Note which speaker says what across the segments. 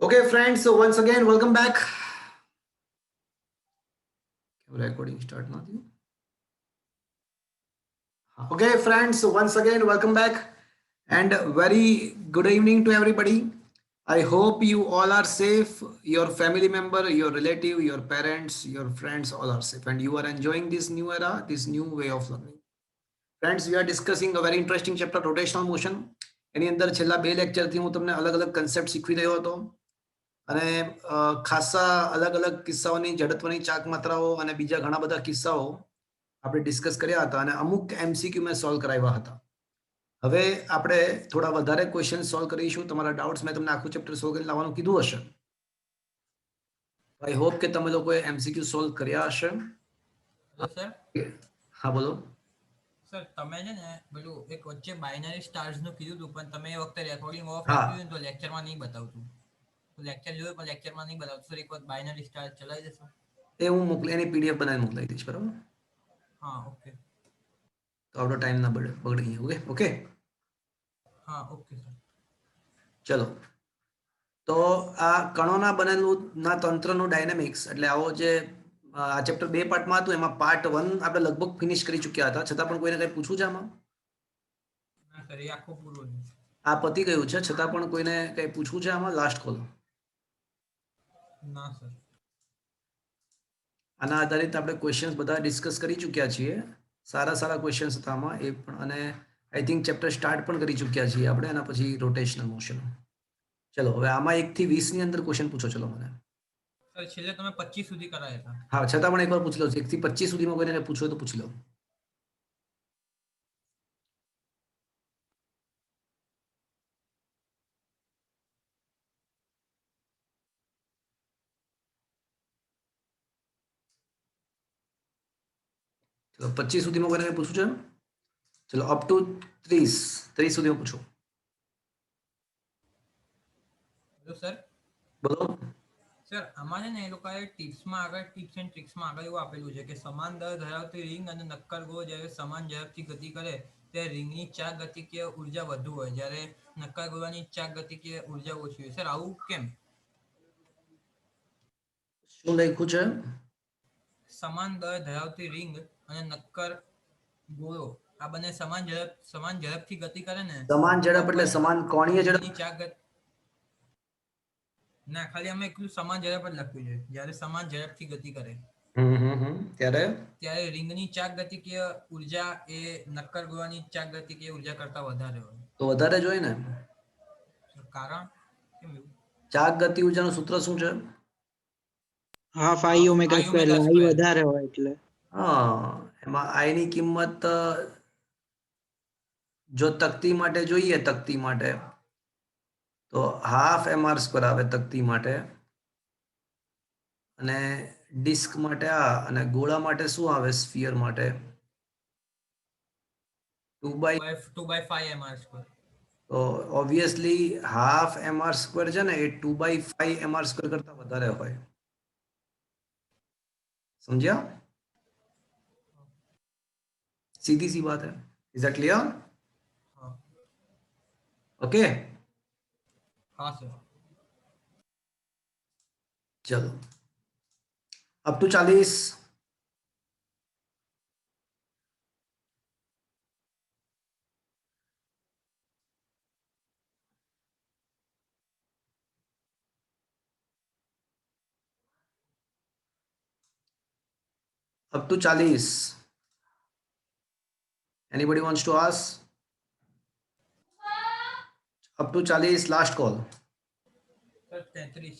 Speaker 1: Okay, friends. So once again, welcome back. Recording start not you. Okay, friends. So once again, welcome back, and very good evening to everybody. I hope you all are safe. Your family member, your relative, your parents, your friends, all are safe, and you are enjoying this new era, this new way of learning. Friends, we are discussing a very interesting chapter, rotational motion. એની અંદર છેલ્લા બે લેક્ચરથી હું તમને અલગ અલગ concept શીખવી રહ્યો હતો. અને ખાસા અલગ અલગ કિસ્સાઓની જડત્વની ચાક માત્રાઓ અને બીજા ઘણા બધા કિસ્સાઓ આપણે ડિસ્કસ કર્યા હતા અને અમુક એમસીક્યુ મેં સોલ્વ કરાવ્યા હતા. હવે આપણે થોડા વધારે ક્વેશ્ચન સોલ્વ કરીશું. તમારા ડાઉટ્સ મેં તમને આખું ચેપ્ટર સોલ્વ કરી લાવવાનું કીધું હશે. આઈ હોપ કે તમે લોકોએ એમસીક્યુ સોલ્વ કર્યા હશે.
Speaker 2: સર
Speaker 1: હા બોલો.
Speaker 2: સર તમે છે ને પેલું એક વચ્ચે બાઇનરી સ્ટાર્સ નું કીધું હતું પણ તમે એ વખતે રેકોર્ડિંગ ઓફ
Speaker 1: હા.
Speaker 2: રાખ્યું તો લેક્ચરમાં નહીં બતાવતું. તો લેક્ચર જોયું પણ લેક્ચરમાં નહીં બતાવતું. સર એક વખત બાઇનરી સ્ટાર ચલાવી દેશો?
Speaker 1: એ હું મોકલી એની પીડીએફ બનાવીને મોકલાવી દઈશ. બરાબર,
Speaker 2: હા ઓકે.
Speaker 1: તો આપણો ટાઈમ ના બગડી. ઓકે ઓકે
Speaker 2: હા ઓકે સર.
Speaker 1: ચલો. તો આ કણોના બનેલું ના તંત્રનું ડાયનેમિક્સ એટલે આવો જે આ ચેપ્ટર 2 પાર્ટમાં હતું એમાં પાર્ટ 1 આપણે લગભગ ફિનિશ કરી ચૂક્યા હતા. છતાં પણ કોઈને કંઈ પૂછવું છે આમાં?
Speaker 2: ના સર એ આખું પૂરું નહીં.
Speaker 1: આ પતી ગયું છે, છતાં પણ કોઈને કંઈ પૂછવું છે આમાં? Last call.
Speaker 2: ના સર.
Speaker 1: આના આધારિત આપણે ક્વેશ્ચન્સ બધા ડિસ્કસ કરી ચૂક્યા છીએ. સારા સારા ક્વેશ્ચન્સ હતા આમાં એ પણ. અને આઈ થિંક ચેપ્ટર સ્ટાર્ટ પણ કરી ચૂક્યા છીએ આપણે. એના પછી રોટેશનલ મોશન. ચલો હવે આમાં 1 થી 20 ની અંદર ક્વેશ્ચન પૂછો. ચલો મને.
Speaker 2: સર છેલ્લે તમે 25 સુધી કરાયા હતા.
Speaker 1: હા, છતાં પણ એકવાર પૂછી લો. 1 થી 25 સુધીમાં કોઈને કંઈ પૂછવું હોય તો પૂછી લો. ચલો 25 સુધીમાં કોઈને કંઈ પૂછવું છે? ચલો અપ ટુ 30 સુધીમાં પૂછો.
Speaker 2: Hello sir.
Speaker 1: બોલો.
Speaker 2: સર આમાં છે ને એ લોકોએ ટિપ્સમાં આગળ ટિપ્સ એન્ડ ટ્રિક્સમાં આગળ એવું આપેલું છે કે સમાન દર ધરાવતી રિંગ અને નક્કર ગોળો જ્યારે સમાન ઝડપથી ગતિ કરે ત્યારે રિંગની ચાક ગતિકીય ઉર્જા વધુ હોય જ્યારે નક્કર ગોળાની ચાક ગતિકીય ઉર્જા ઓછી હોય. સર આવું કેમ?
Speaker 1: શું લખ્યું છે?
Speaker 2: સમાન દર ધરાવતી રિંગ અને નક્કર ગોળો આ બંને સમાન ઝડપથી ગતિ કરે ને
Speaker 1: સમાન
Speaker 2: તો
Speaker 1: ઝડપ એટલે
Speaker 2: પણ
Speaker 1: સમાન કોણીય ઝડપ.
Speaker 2: રિંગની ચાક ના ખાલી અમે એકલું સમાન ઝડપ જ લખ્યું છે. જ્યારે સમાન ઝડપથી ગતિ કરે
Speaker 1: ત્યારે
Speaker 2: ત્યારે રિંગની ચાક ગતિકીય ઉર્જા એ નક્કર ગોળાની ચાક ગતિકીય ઉર્જા કરતા વધારે હોય.
Speaker 1: તો વધારે જોઈએ ને.
Speaker 2: કારણ કેમ એવું?
Speaker 1: ચાક ગતિ ઉર્જાનું સૂત્ર શું છે?
Speaker 3: Half I
Speaker 2: half
Speaker 3: omega
Speaker 2: i
Speaker 3: square
Speaker 2: omega
Speaker 3: i
Speaker 2: square.
Speaker 3: વધારે હોય એટલે
Speaker 1: હા, એમાં આઈની કિંમત જો તકતી માટે જોઈએ, તકતી માટે તો હાફ એમઆર સ્ક્વેર આવે તકતી માટે. અને ડિસ્ક માટે આ, અને ગોળા માટે શું આવે? સ્ફિયર માટે 2/.
Speaker 2: 2/5 mr સ્ક્વેર.
Speaker 1: તો ઓબ્વિયસલી હાફ એમઆર સ્ક્વેર છે ને એ 2/5 એમઆર સ્ક્વેર કરતા વધારે હોય. समझिया? सीधी सी बात है. Is that clear?
Speaker 2: હા
Speaker 1: ओके
Speaker 2: હા સર.
Speaker 1: चलो अब to 40. up to 40. Anybody wants to ask? up to 40 last call.
Speaker 2: Sir 33.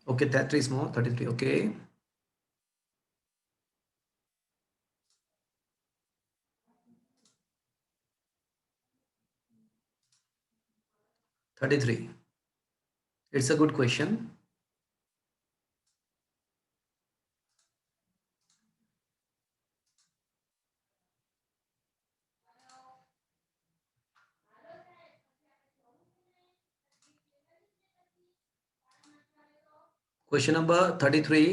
Speaker 1: Okay, 33 more, 33. Okay, 33. It's a good question. Question number 33.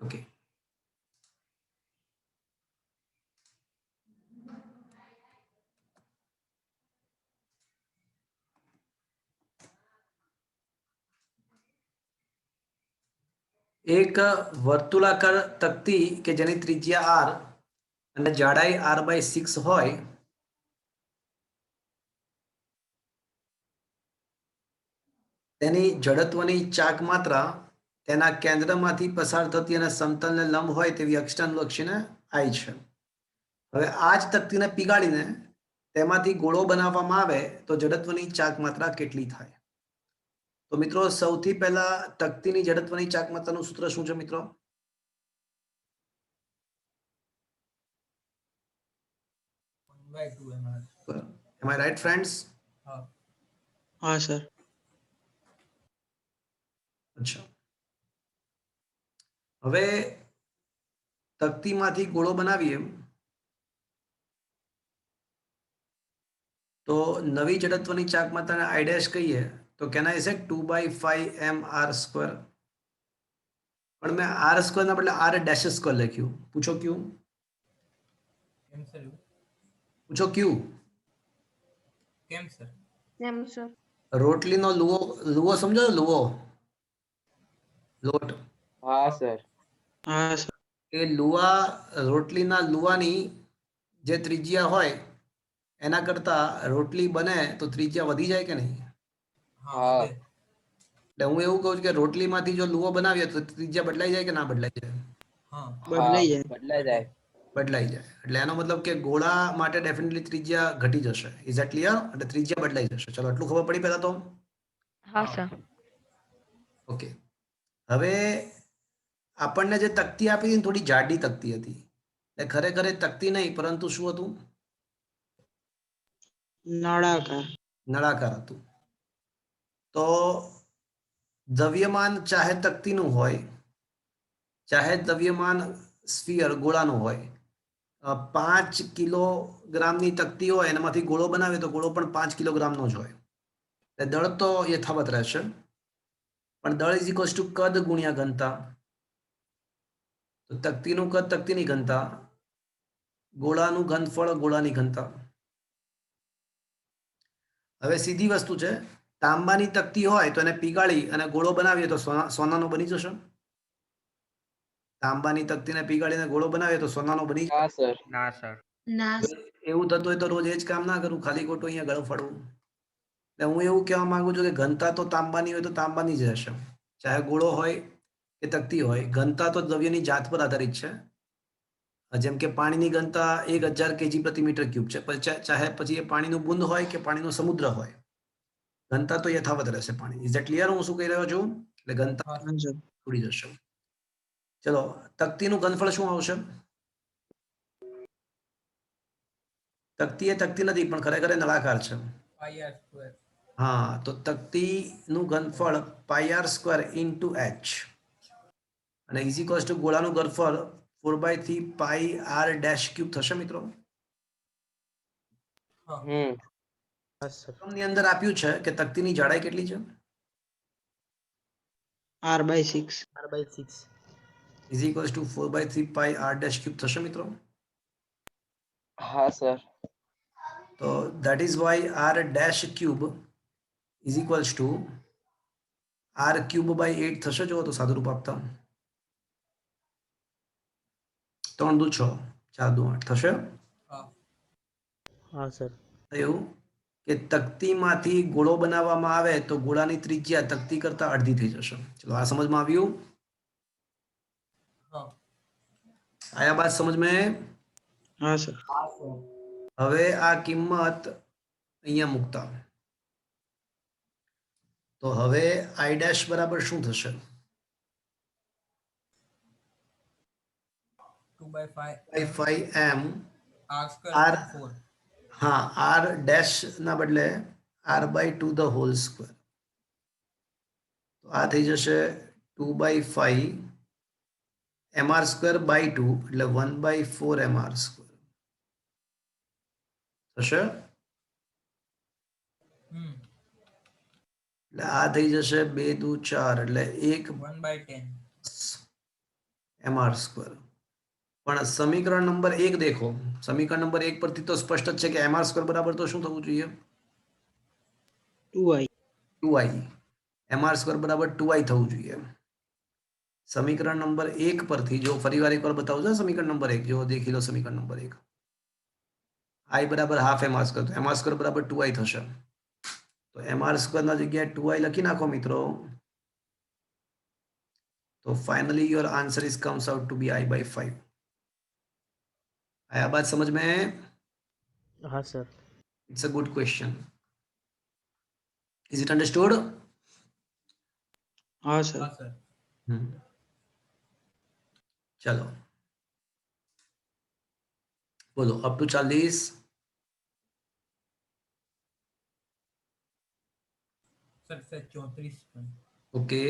Speaker 1: Okay. એક વર્તુળાકાર તકતી કે જેની ત્રિજ્યા r અને જાડાઈ r/6 હોય તેની જડત્વની ચાક માત્રા તેના કેન્દ્રમાંથી પસાર થતી અને સમતલને લંબ હોય તેવી અક્ષાનુલક્ષીને I છે. હવે આ જ તકતીને પીગાળીને તેમાંથી ગોળો બનાવવામાં આવે તો જડત્વની ચાક માત્રા કેટલી થાય? તો મિત્રો સૌથી પહેલા તકતીની જડત્વની ચાક માત્રાનું સૂત્ર શું છે મિત્રો?
Speaker 2: by 2 mr.
Speaker 1: Am I right, friends?
Speaker 2: હા
Speaker 3: હા સર.
Speaker 1: અચ્છા, હવે તકતીમાંથી ગોળો બનાવીએ તો નવી જડત્વની ચાક માત્રાને I ડેશ કહીએ તો કેના ઇઝ 2/5 mr². પણ મેં r² ના બદલે r ડેશ સ્ક્વેર લખ્યું. પૂછો ક્યું?
Speaker 2: કેમ સર
Speaker 1: પૂછો ક્યું?
Speaker 2: કેમ સર
Speaker 4: એમ સર.
Speaker 1: રોટલીનો લુવો લુવો સમજો છો? લુવો લોટ.
Speaker 5: હા સર.
Speaker 3: હા સર.
Speaker 1: એ લુવા રોટલીના લુવાની જે ત્રિજ્યા હોય એના કરતા રોટલી બને તો ત્રિજ્યા વધી જાય કે નહીં?
Speaker 2: હા
Speaker 5: હા.
Speaker 2: હવે
Speaker 1: એટલે હું એવું કહું છું કે રોટલીમાંથી જો લુવો બનાવીએ તો ત્રિજ્યા બદલાઈ જાય કે ના બદલાઈ જાય?
Speaker 2: હા
Speaker 3: બદલાઈ જાય.
Speaker 5: બદલાઈ જાય.
Speaker 1: બદલાઈ જાય. એટલે એનો મતલબ કે ગોળા માટે ડેફિનેટલી ત્રિજ્યા ઘટી જશે. Is that clear? એટલે ત્રિજ્યા બદલાઈ જશે. ચલો આટલું ખબર પડી પહેલા તો.
Speaker 4: હા સર.
Speaker 1: ઓકે, હવે આપણને જે તકતી આપી હતી ને થોડી જાડી તકતી હતી. એટલે ખરેખર એ તકતી નહીં પરંતુ શું હતું?
Speaker 3: નળાકાર.
Speaker 1: નળાકાર હતું. તો દ્રવ્યમાન ચાહે તકતીનું હોય ચાહે દ્રવ્યમાન સ્ફિયર ગોળાનું હોય, 5 કિલોગ્રામની તકતી હોય એનામાંથી ગોળો બનાવે તો ગોળો પણ 5 કિલોગ્રામનો જ હોય. એટલે દળ તો યથાવત રહેશે, પણ દળ ઇઝ ઇક્વલ્સ ટુ કદ ગુણ્યા ઘનતા. તો તકતીનું કદ તકતીની ઘનતા, ગોળાનું ઘનફળ ગોળાની ઘનતા. હવે સીધી વસ્તુ છે, તાંબાની તકતી હોય તો એને પીગાળી અને ગોળો બનાવીએ તો સોનાનો બની જશે. તાંબાની તકતીને પીગાળીને ગોળો બનાવીએ તો સોનાનો બની જશે.
Speaker 5: હા સર.
Speaker 6: ના સર.
Speaker 4: ના
Speaker 1: એવું થતું હોય તો રોજ એ જ કામ ના કરું, ખાલી ખોટું અહીંયા ગળું ફાડવું. એટલે હું એવું કહેવા માંગુ છું કે ઘનતા તો તાંબાની હોય તો તાંબાની જ રહેશે, ચાહે ગોળો હોય કે તકતી હોય. ઘનતા તો દ્રવ્યની જાત પર આધારિત છે. જેમ કે પાણીની ઘનતા 1000 kg પ્રતિ મીટર ક્યુબ છે, ચાહે પછી એ પાણીનું બુંદ હોય કે પાણીનો સમુદ્ર હોય, ઘનતા તો યથાવત રહેશે પાણી. ઇઝ ધેટ ક્લિયર હું શું કહી રહ્યો છું? એટલે ઘનતા
Speaker 2: હા
Speaker 3: હા સર.
Speaker 1: છોડી જશે. ચલો, તકતીનું ઘનફળ શું આવશે? તકતી એ તકતી નથી પણ ખરેખર એ નળાકાર છે.
Speaker 2: pi r square.
Speaker 1: હા, તો તકતીનું ઘનફળ πr² ઇન્ટુ h અને ઇઝ ઇક્વલ્સ ટુ ગોળાનું ઘનફળ 4/3 પાઈ r ડેશ ક્યુબ થશે મિત્રો.
Speaker 2: હા
Speaker 1: ની અંદર આપ્યું છે કે તકતીની જાડાઈ કેટલી છે?
Speaker 3: r/6.
Speaker 1: Is equals two 4/3 pi r dash cube થશે મિત્રો.
Speaker 5: હા સર.
Speaker 1: તો that is why r dash cube is equals to r cube by 8 થશે. જો તો સાદું રૂપ આપતા 3 દુ 6 4 દુ 8 થશે.
Speaker 2: હા
Speaker 3: હા સર.
Speaker 1: એવું કે તકતીમાંથી ગોળો બનાવવામાં આવે તો ગોળાની ત્રિજ્યા તકતી કરતા અડધી થઈ જશે. ચલો આ સમજમાં આવ્યું?
Speaker 2: હા
Speaker 1: આયા બાત સમજ में?
Speaker 3: હા સર.
Speaker 1: હવે આ કિંમત અહીંયા મૂકતા તો હવે i ડેશ બરાબર શું થશે?
Speaker 2: 2/5
Speaker 1: m
Speaker 2: r square
Speaker 1: r
Speaker 2: upon 4.
Speaker 1: हाँ r ડેશ ના બદલે r/2 ધ હોલ સ્ક્વેર. તો આ થઈ જશે 2/5 mr² by 2 એટલે 1/4 mr² થશે. એટલે આ થઈ જશે 2 દુ 4 એટલે
Speaker 2: 1/10.
Speaker 1: mr². પણ સમીકરણ નંબર 1 દેખો. સમીકરણ નંબર 1 પરથી તો સ્પષ્ટ જ છે કે mr² બરાબર તો શું થવું જોઈએ?
Speaker 3: 2i.
Speaker 1: 2i. mr² બરાબર 2i થવું જોઈએ. સમીકરણ નંબર 1 પરથી જો ફરીવાર એકવાર બતાવું છું સમીકરણ નંબર 1 જો દેખી લો સમીકરણ નંબર 1 i બરાબર હાફ m r સ્ક્વેર તો m r સ્ક્વેર બરાબર 2i થશે તો m r સ્ક્વેર ના જગ્યાએ 2i લખી નાખો મિત્રો તો finally your answer is comes out to be i by 5 आया बात समझ में?
Speaker 3: हाँ sir
Speaker 1: it's a good question is it understood?
Speaker 3: हाँ सर
Speaker 2: હા સર
Speaker 1: चलो बोलो अप टू 40
Speaker 2: સર સર 34 પણ.
Speaker 1: ओके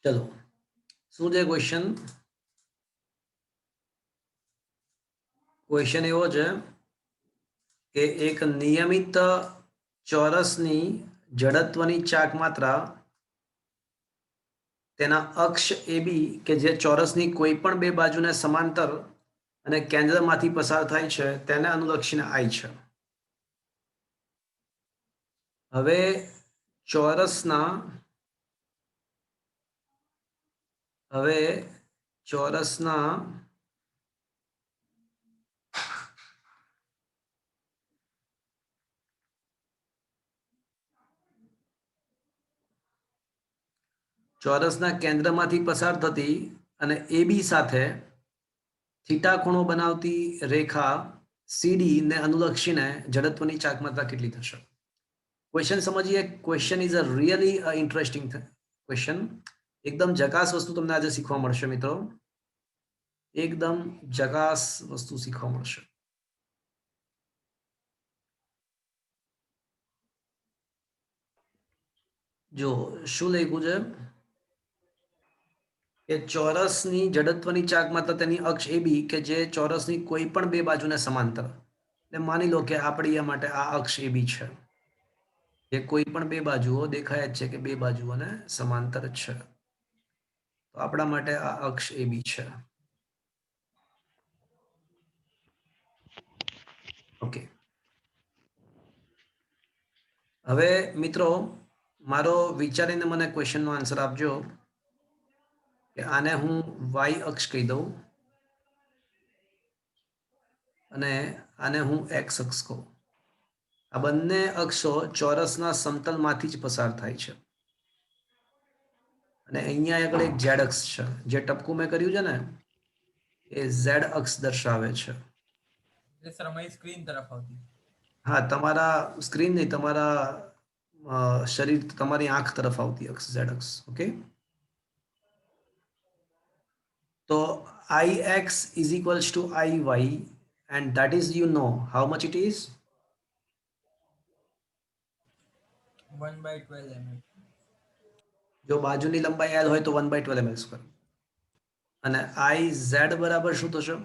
Speaker 1: चलो શું છે ક્વેશ્ચન ક્વેશ્ચન એવો છે કે એક નિયમિત ચોરસની જડત્વની ચાક માત્રા તેના અક્ષ AB કે જે ચોરસની કોઈ પણ બે બાજુને સમાંતર અને કેન્દ્રમાંથી પસાર થાય છે તેને અનુલક્ષીને I છે હવે ચોરસના ચોરસના કેન્દ્રમાંથી પસાર થતી અને AB સાથે થીટા ખૂણો બનાવતી રેખા CD ને અનુલક્ષીને જડત્વની ચાક માત્રા કેટલી થશે क्वेश्चन समझिए question is a really interesting question एकदम जकास वस्तु તમને આજે શીખવા મળશે મિત્રો એકદમ જકાસ વસ્તુ શીખવા મળશે જો શું લખ્યું છે કે ચોરસની જડત્વની ચાક માત્રા તેની અક્ષ AB કે જે ચોરસની કોઈ પણ બે બાજુને સમાંતર એટલે માની લો કે આપણી આ માટે આ અક્ષ AB છે જે કોઈ પણ બે બાજુઓ દેખાય જ છે કે બે બાજુઓને સમાંતર છે તો આપણા માટે આ અક્ષ AB છે ઓકે હવે મિત્રો મારો વિચારીને મને ક્વેશ્ચનનો આન્સર આપજો કે આને હું y અક્ષ કહી દઉં અને આને હું x અક્ષ કહું આ બંને અક્ષો ચોરસના સમતલમાંથી જ પસાર થાય છે અને અહીંયા આગળ એક z અક્ષ છે જે ટપકું મેં કર્યું છે ને એ z અક્ષ દર્શાવે છે
Speaker 2: એટલે સર અમારી સ્ક્રીન તરફ આવતી.
Speaker 1: હા તમારા સ્ક્રીન નહીં તમારા શરીર તમારી આંખ તરફ આવતી અક્ષ z અક્ષ ઓકે તો ix is equals to iy and that is you know how much it is
Speaker 2: 1/12 mm.
Speaker 1: જો બાજુની લંબાઈ l હોય તો 1/12 ml સ્ક્વેર અને iz બરાબર શું થશે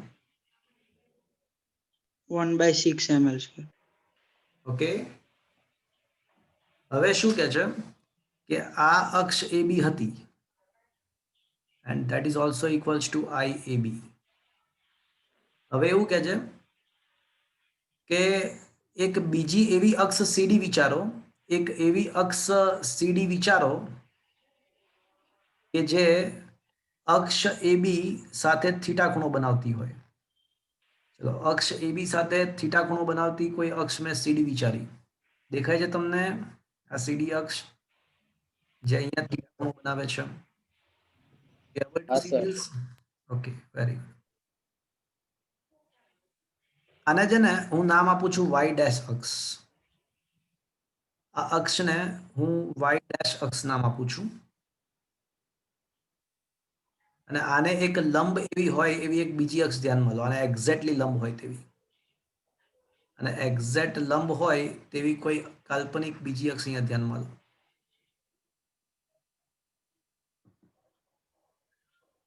Speaker 3: 1/6 ml square.
Speaker 1: ઓકે હવે શું કહે છે કે આ અક્ષ AB હતી and that is also equals to IAB હવે એવું કહે છે કે એક બીજી એવી અક્ષ CD વિચારો એક એવી અક્ષ CD વિચારો કે જે અક્ષ AB સાથે થીટા ખૂણો બનાવતી હોય ચલો અક્ષ AB સાથે થીટા ખૂણો બનાવતી કોઈ અક્ષ મેં CD વિચારી દેખાય છે તમને આ CD અક્ષ જે અહીંયા થીટા ખૂણો બનાવે છે
Speaker 5: હા સર
Speaker 1: ઓકે વેરી ગુડ આને છે ને હું નામ આપું છું y ડેશ અક્ષ આ અક્ષને હું y ડેશ અક્ષ નામ આપું છું અને આને એક લંબ એવી હોય એવી એક બીજી અક્ષ ધ્યાનમાં લો આને એક્ઝેક્ટલી લંબ હોય તેવી અને એક્ઝેક્ટ લંબ હોય તેવી કોઈ કાલ્પનિક બીજી અક્ષ અહીંયા ધ્યાનમાં લો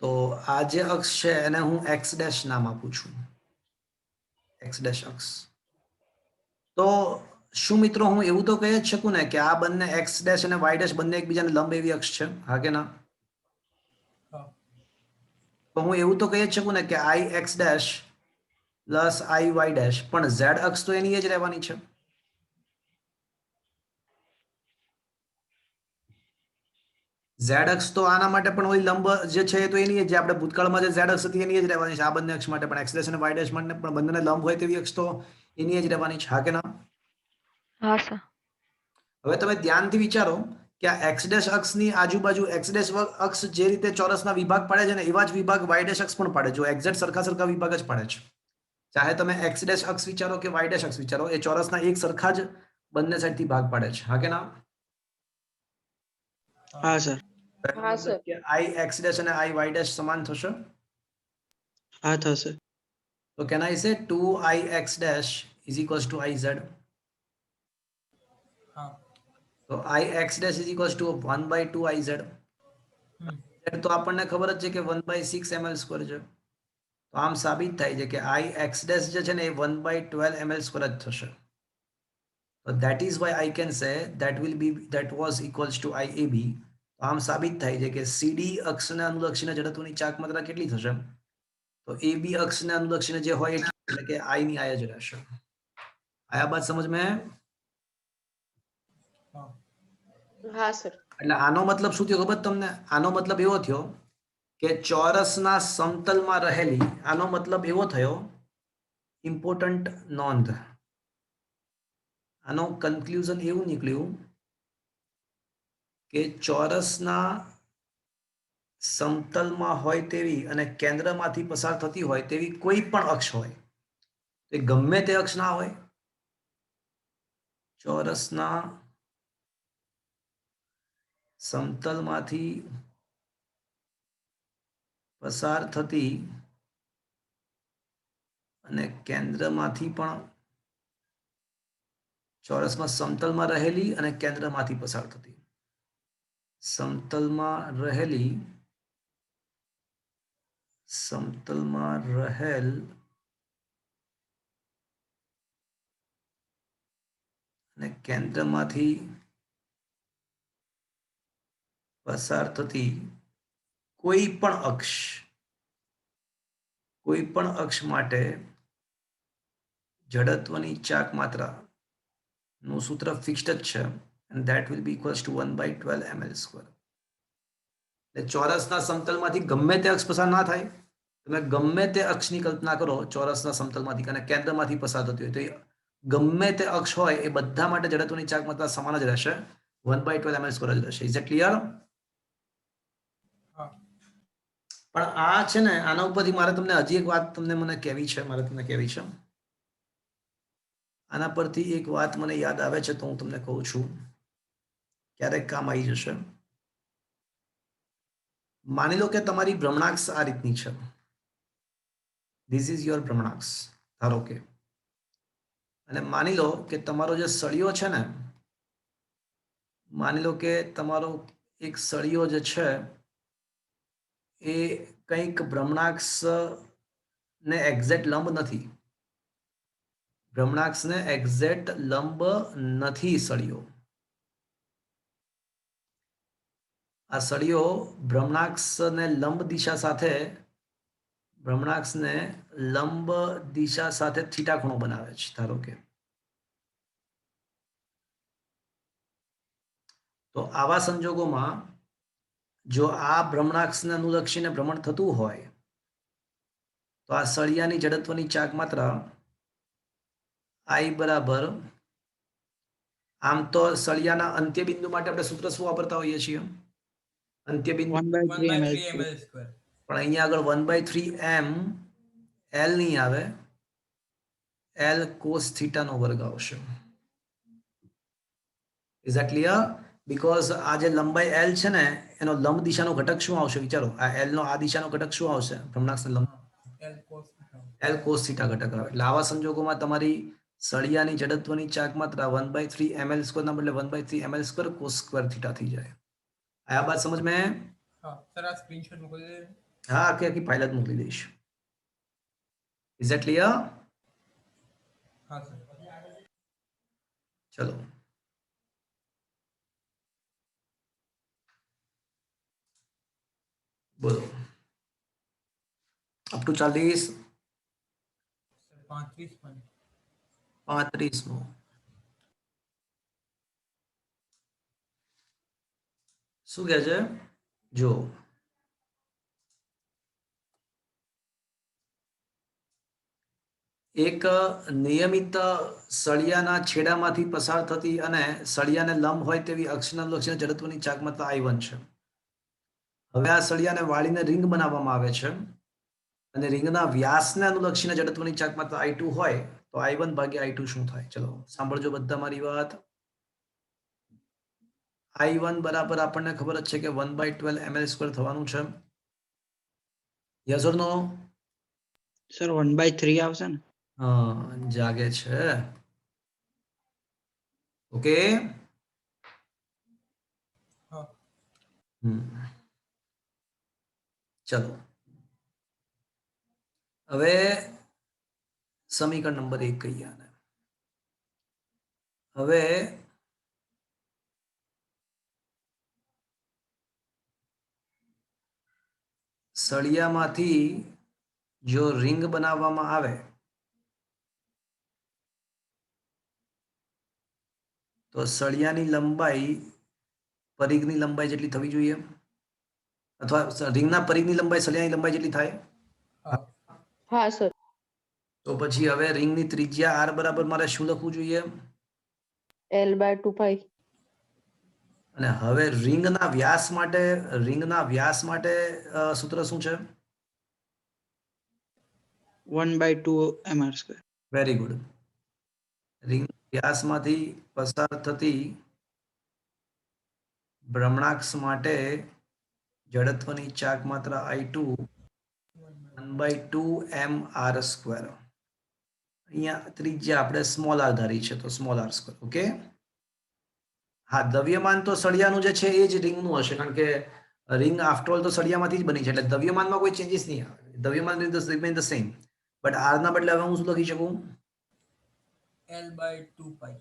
Speaker 1: તો આ જે અક્ષ છે એને હું x ડેશ નામ આપું છું x ડેશ અક્ષ તો શું મિત્રો હું એવું તો કહી જ શકું ને કે આ બંને x ડેશ અને y ડેશ બંને એકબીજાને લંબ એવી અક્ષ છે હા કે ના તો હું એવું તો કહી જ શકું ને કે I X dash plus I Y dash, પણ ઝેડ અક્ષ તો એની જ રહેવાની છે. ઝેડ અક્ષ તો આના માટે પણ ઓલી લંબ જે છે એ તો એની જ, જે આપણે ભૂતકાળમાં જે ઝેડ અક્ષ હતી એની જ રહેવાની છે. આ બંને અક્ષ માટે પણ એક્સ ડેશ અને વાય ડેશ માટે પણ બંનેને લંબ હોય તેવી અક્ષ તો એની જ રહેવાની છે. હા કે ના?
Speaker 4: હા સર.
Speaker 1: હવે તમે ધ્યાનથી વિચારો કે આ એક્સ ડેશ અક્ષની આજુબાજુ એક્સ ડેશ અક્ષ જે રીતે ચોરસના વિભાગ પાડે છે ને એવા જ વિભાગ વાય ડેશ અક્ષ પણ પાડે. જો એક્ઝેક્ટ સરખા સરખા વિભાગ જ પાડે છે. ચાહે તમે એક્સ ડેશ અક્ષ વિચારો કે વાય ડેશ અક્ષ વિચારો, એ ચોરસના એક સરખા જ બંને સાઈડથી ભાગ પાડે છે. હા કે ના?
Speaker 3: હા સર.
Speaker 4: હા સર.
Speaker 1: કે આઈ એક્સ ડેશ અને આઈ વાય ડેશ સમાન થશે.
Speaker 3: હા થશે.
Speaker 1: તો કેન આઈ સે 2i x dash is equals to iz?
Speaker 2: હા.
Speaker 1: તો i x dash is equals to 1 by 2 iz.
Speaker 2: હમ.
Speaker 1: તો આપણને ખબર જ છે કે 1 by 6 ml સ્ક્વેર છે. તો આમ સાબિત થાય છે કે i x dash જે છે ને એ 1 by 12 ml સ્ક્વેર જ થશે. So that is why I can say that was equals to IAB. તો આમ સાબિત થાય છે કે CD અક્ષને અનુલક્ષીને જડત્વની ચાક માત્રા કેટલી થશે? તો AB અક્ષને અનુલક્ષીને જે હોય એટલે કે I ની I જ રહેશે. આયા બાત સમજ મેં?
Speaker 2: હા.
Speaker 4: હા સર.
Speaker 1: એટલે આનો મતલબ શું થયો ખબર તમને? આનો મતલબ એવો થયો કે ચોરસના સમતલમાં રહેલી, આનો મતલબ એવો થયો, ઇમ્પોર્ટન્ટ નોંધ, આનો કન્ક્લુઝન એવું નીકળ્યું કે ચોરસના સમતલમાં હોય તેવી અને કેન્દ્રમાંથી પસાર થતી હોય તેવી કોઈ પણ અક્ષ હોય, તે ગમે તે અક્ષ ના હોય, ચોરસના સમતલમાંથી પસાર થતી અને કેન્દ્રમાંથી પણ, ચોરસમાં સમતલમાં રહેલી અને કેન્દ્રમાંથી પસાર થતી, સમતલમાં રહેલ અને કેન્દ્રમાંથી પસાર થતી કોઈ પણ અક્ષ માટે જડત્વની ચાક માત્રા નું સૂત્ર ફિક્સ્ડ જ છે, and that will be equals to 1 by 12 ml square. એટલે ચોરસના સમતલમાંથી ગમે તે અક્ષ પસાર ના થાય, તમે ગમે તે અક્ષની કલ્પના કરો ચોરસના સમતલમાંથી અને કેન્દ્રમાંથી પસાર થતી હોય, તો ગમે તે અક્ષ હોય એ બધા માટે જડત્વની ચાક માત્રા સમાન જ રહેશે, 1 by 12 ml square જ રહેશે. Is it clear?
Speaker 2: હા.
Speaker 1: પણ આ છે ને, આના ઉપરથી મારે તમને હજી એક વાત મને કહેવી છે. આના પરથી એક વાત મને યાદ આવે છે, તો હું તમને કહું છું, ક્યારેક કામ આવી જશે. માની લો કે તમારી ભ્રમણાક્ષ આ રીતની છે. ધીસ ઇઝ યોર ભ્રમણાક્ષ, ધારો કે. અને માની લો કે તમારો જે સળિયો છે ને, માની લો કે તમારો એક સળિયો જે છે એ કંઈક ભ્રમણાક્ષ ને એક્ઝેક્ટ લંબ નથી. ભ્રમણાક્ષને એક્ઝેક્ટ લંબ નથી સળિયો. આ સળિયો ભ્રમણાક્ષને લંબ દિશા સાથે થીટા ખૂણો બનાવે છે, ધારો કે. તો આવા સંજોગોમાં જો આ ભ્રમણાક્ષને અનુલક્ષીને ભ્રમણ થતું હોય, તો આ સળિયાની જડત્વની ચાક માત્રા I બરાબર, આમ તો સળિયાના અંત્ય બિંદુ માટે આપણે સૂત્ર શું વાપરતા હોઈએ છીએ? અંત્ય બિંદુ
Speaker 3: 1 by
Speaker 2: 1
Speaker 3: 3
Speaker 2: by
Speaker 3: ml
Speaker 2: 3
Speaker 3: square.
Speaker 2: ml square.
Speaker 1: પણ અહીંયા આગળ 1/3 m l નહીં આવે, l cos થીટા નો વર્ગ આવશે. Is that clear? બીકોઝ આ જે લંબાઈ l છે ને, એનો લંબ દિશાનો ઘટક શું આવશે વિચારો? આ l નો આ દિશાનો ઘટક શું આવશે? ભ્રમણાક્ષના લંબ
Speaker 2: L cos theta.
Speaker 1: l cos theta ઘટક આવે. એટલે આવા સંજોગોમાં તમારી સળિયાની જડત્વની ચાક માત્રા 1/3 ml સ્ક્વેર ના બદલે 1/3 ml square cos square theta થઈ જાય. આયા બાત સમજ મેં?
Speaker 2: હા સર, આ સ્ક્રીનશોટ મોકલી દે.
Speaker 1: હા, આખી ફાઇલ જ મોકલી દઈશ. Is that clear?
Speaker 2: હા સર.
Speaker 1: ચલો. બોલો. અપ ટુ 40,
Speaker 2: સર 35 પોઈન્ટ
Speaker 1: 35મો. શું કહે છે? જો એક નિયમિત સળિયાના છેડામાંથી પસાર થતી અને સળિયાને લંબ હોય તેવી અક્ષના લક્ષીને જડત્વની ચાક માત્રા I1 છે. હવે આ સળિયાને વાળીને રિંગ બનાવવામાં આવે છે અને રિંગના વ્યાસને અનુલક્ષીને જડત્વની ચાક માત્રા I2 હોય તો I1 ભાગ્યા I2 શું થાય? ચલો સાંભળજો બધા મારી વાત. I1 બરાબર આપણને ખબર જ છે કે 1/12 ml² થવાનું છે. Yes or no?
Speaker 3: સર 1/3 આવશે ને?
Speaker 1: જાગે છે. ઓકે.
Speaker 2: હા
Speaker 1: ચલો હવે સમીકરણ નંબર 1 કહીએ આને. હવે સળિયામાંથી જો રિંગ બનાવવામાં આવે તો સળિયાની લંબાઈ પરિઘની લંબાઈ જેટલી થવી જોઈએ, અથવા રિંગના પરિઘની લંબાઈ સળિયાની લંબાઈ જેટલી થાય.
Speaker 2: હા
Speaker 4: હા સર.
Speaker 1: તો પછી હવે રિંગની ત્રિજ્યા r બરાબર મારે શું લખવું જોઈએ?
Speaker 4: L/2 પાઈ.
Speaker 1: અને હવે રિંગના વ્યાસ માટે સૂત્ર શું છે?
Speaker 3: 1/2 mr².
Speaker 1: Very good. રિંગ વ્યાસમાંથી પસાર થતી ભ્રમણાક્ષ માટે જડત્વની ચાક માત્રા I2 1/2 mr². અહીંયા ત્રિજ્યા આપણે સ્મોલ r ધારી છે તો સ્મોલ r². ઓકે. હા, દ્રવ્યમાન તો સળિયાનું જે છે એ જ રિંગનું હશે, કારણ કે રિંગ આફ્ટર ઓલ તો સળિયામાંથી જ બની છે, એટલે દ્રવ્યમાનમાં કોઈ ચેન્જીસ નહીં આવે. દ્રવ્યમાન remain the same. But r ના બદલે હવે હું શું લખી શકું?
Speaker 2: L/2 પાઈ.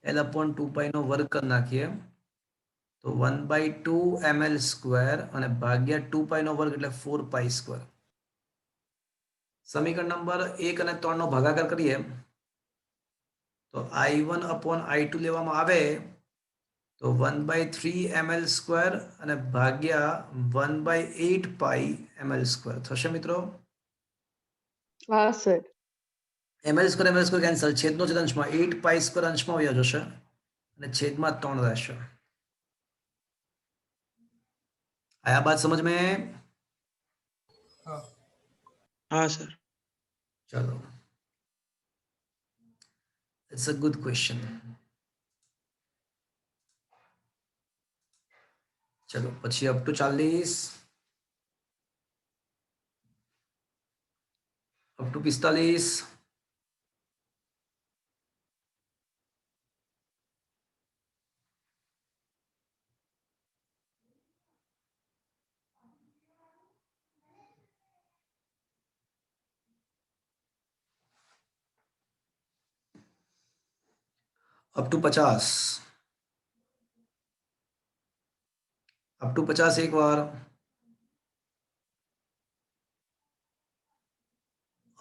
Speaker 1: L/2 નો વર્ગ કરી નાખીએ તો 1/2 ml² અને ભાગ્યા 2 નો વર્ગ એટલે 4 π². સમીકરણ નંબર 1 અને 3 નો ભાગાકાર કરીએ તો I1/I2 લેવામાં આવે તો 1/3 ml² અને ભાગ્યા 1/8 π થશે મિત્રો.
Speaker 4: હા સર.
Speaker 1: ml² કેન્સલ, છેદનો છેદ અંશમાં 8 π² અંશમાં વયો જશે અને છેદમાં 3 રહેશે. આયા બાત સમજ में?
Speaker 2: હા
Speaker 3: હા સર.
Speaker 1: ચલો, ઇટ્સ અ ગુડ ક્વેશ્ચન. ચલો પછી up to 40, up to 45, up to 50, up to 50 એક વાર,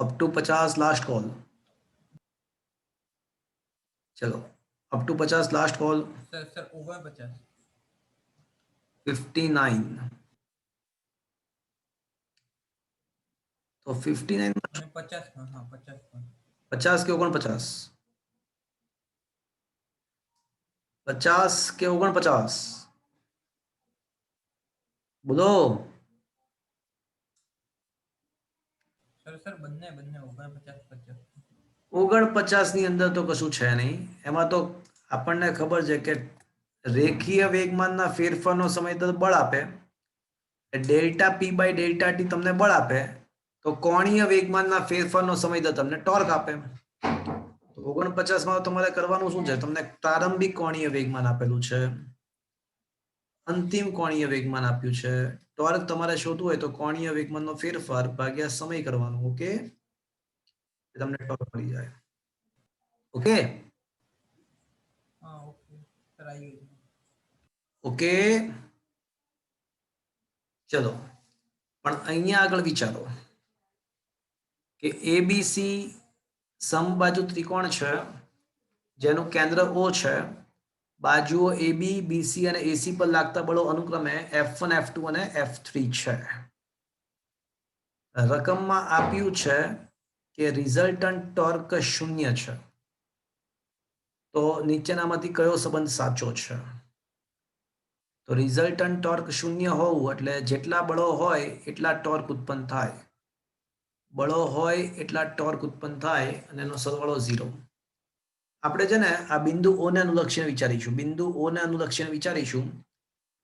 Speaker 1: અપ ટુ 50 લાસ્ટ કોલ. ચલો up to 50 last call.
Speaker 2: Sir 49.
Speaker 1: 59. તો 59
Speaker 2: અને 50 હા 50 પોઈન્ટ.
Speaker 1: 50 કે 49? 50 કે 49? બોલો.
Speaker 2: સર બંને 49 50.
Speaker 1: 49 ની અંદર તો કશું છે નહીં. એમાં તો આપણને ખબર છે કે રેખીય વેગમાનના ફેરફારનો સમય તો બળ આપે, ડેલ્ટા P/Δt તમને બળ આપે, તો કોણીય વેગમાનના ફેરફારનો સમય તો તમને ટોર્ક આપે. 49માં તમારે કરવાનું શું છે? તમને પ્રારંભિક કોણીય વેગમાન આપેલું છે, અંતિમ કોણીય વેગમાન આપ્યું છે. ટોર્ક તમારે શોધવું હોય તો કોણીય વેગમાનનો ફેરફાર ભાગ્યા સમય કરવાનો. ઓકે, તમને ટોર્ક મળી જાય. ઓકે.
Speaker 2: હા ઓકે સર આવી ગયું.
Speaker 1: ઓકે. ચલો, પણ અહીંયા આગળ વિચારો. કે એબીસી સમબાજુ ત્રિકોણ છે જેનું કેન્દ્ર O છે, બાજુઓ AB, BC અને AC પર લાગતા બળો અનુક્રમે F1, F2 અને F3 છે. રકમમાં આપ્યું છે કે રિઝલ્ટન્ટ ટોર્ક 0 છે. તો નીચેનામાંથી કયો સંબંધ સાચો છે? તો રિઝલ્ટન્ટ ટોર્ક 0 હોવું એટલે જેટલા બળો હોય એટલા ટોર્ક ઉત્પન્ન થાય. બળો હોય એટલા ટોર્ક ઉત્પન્ન થાય અને એનો સરવાળો 0. આપણે છે ને આ બિંદુ O ને અનુલક્ષીને વિચારીશું. બિંદુ O ને અનુલક્ષીને વિચારીશું.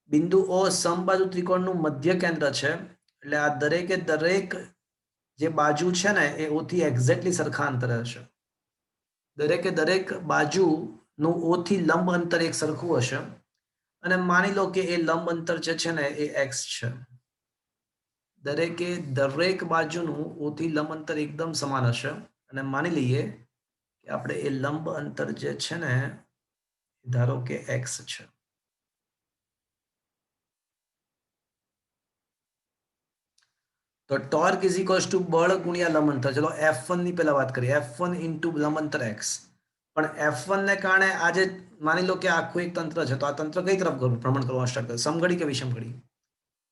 Speaker 1: બિંદુ O સમબાજુ ત્રિકોણનું મધ્ય કેન્દ્ર છે. એટલે આ દરેકે દરેક જે બાજુ છે ને એ O થી એક્ઝેક્ટલી સરખા અંતરે હશે. દરેકે દરેક બાજુનું O થી લંબ અંતર એક સરખું હશે. અને માની લો કે એ લંબ અંતર જે છે ને એ x છે. દરેકે દરેક બાજુનું O થી લંબ અંતર એકદમ સમાન હશે. અને માની લઈએ કે આપણે એ લંબ અંતર જે છે ને ધારો કે x છે. તો ટોર્ક ઇઝ ઇક્વલ્સ ટુ બળ ગુણ્યા લંબ અંતર. ચલો F1 ની પહેલા વાત કરીએ. F1 ઇન્ટુ લંબ અંતર x. પણ F1 ને કારણે આજે માની લો કે આખું એક તંત્ર છે, તો આ તંત્ર કઈ તરફ ભ્રમણ કરવાનું સ્ટાર્ટ કરે? સમઘડી કે વિષમઘડી?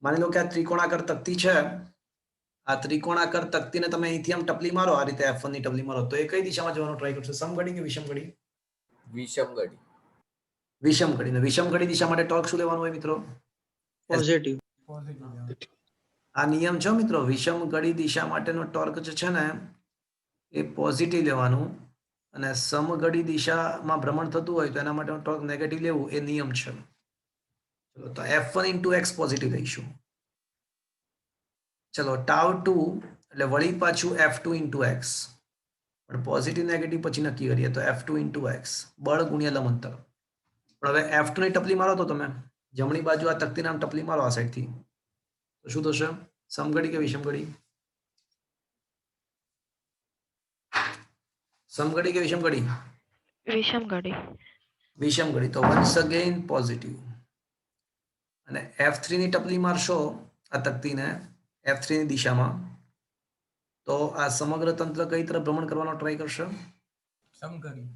Speaker 1: માની લો કે આ ત્રિકોણાકાર તકતી છે. આ ત્રિકોણાકાર તકતીને તમે અહીંથી આમ ટપલી મારો, આ રીતે F1 ની ટપલી મારો, તો એ કઈ દિશામાં જવાનો ટ્રાય કરશે? સમઘડી કે વિષમઘડી?
Speaker 5: વિષમઘડી.
Speaker 1: વિષમઘડી. ને વિષમઘડી દિશા માટે ટોર્ક શું લેવાનું હોય મિત્રો?
Speaker 3: પોઝિટિવ.
Speaker 1: આ નિયમ છે મિત્રો. વિષમઘડી દિશા માટેનો ટોર્ક જે છે ને એ પોઝિટિવ લેવાનું અને સમઘડી દિશામાં ભ્રમણ થતું હોય તો એના માટેનો ટોર્ક નેગેટિવ લેવું એ નિયમ છે. ચલો તો F1 ઇન્ટુ x પોઝિટિવ લઈશું. ચલો τ2 એટલે વળી પાછું F2 ઇન્ટુ x. પણ પોઝિટિવ નેગેટિવ પછી નક્કી કરીએ તો F2 ઇન્ટુ x બળ ગુણ્યા લંબ અંતર. પણ હવે F2 ની ટપલી મારો તો તમે જમણી બાજુ આ તકતી નામ ટપલી મારો આ સાઈડથી, તો શું થશે? સમઘડી કે વિષમઘડી? સમઘડી કે વિષમઘડી?
Speaker 4: વિષમઘડી.
Speaker 1: વિષમઘડી. તો વન્સ અગેન પોઝિટિવ. અને F3 ની ટપલી મારશો આ તકતીને F3 ની દિશામાં, તો આ સમગ્ર તંત્ર કઈ તરફ ભ્રમણ કરવાનો ટ્રાય કરશે?
Speaker 2: સમઘડી.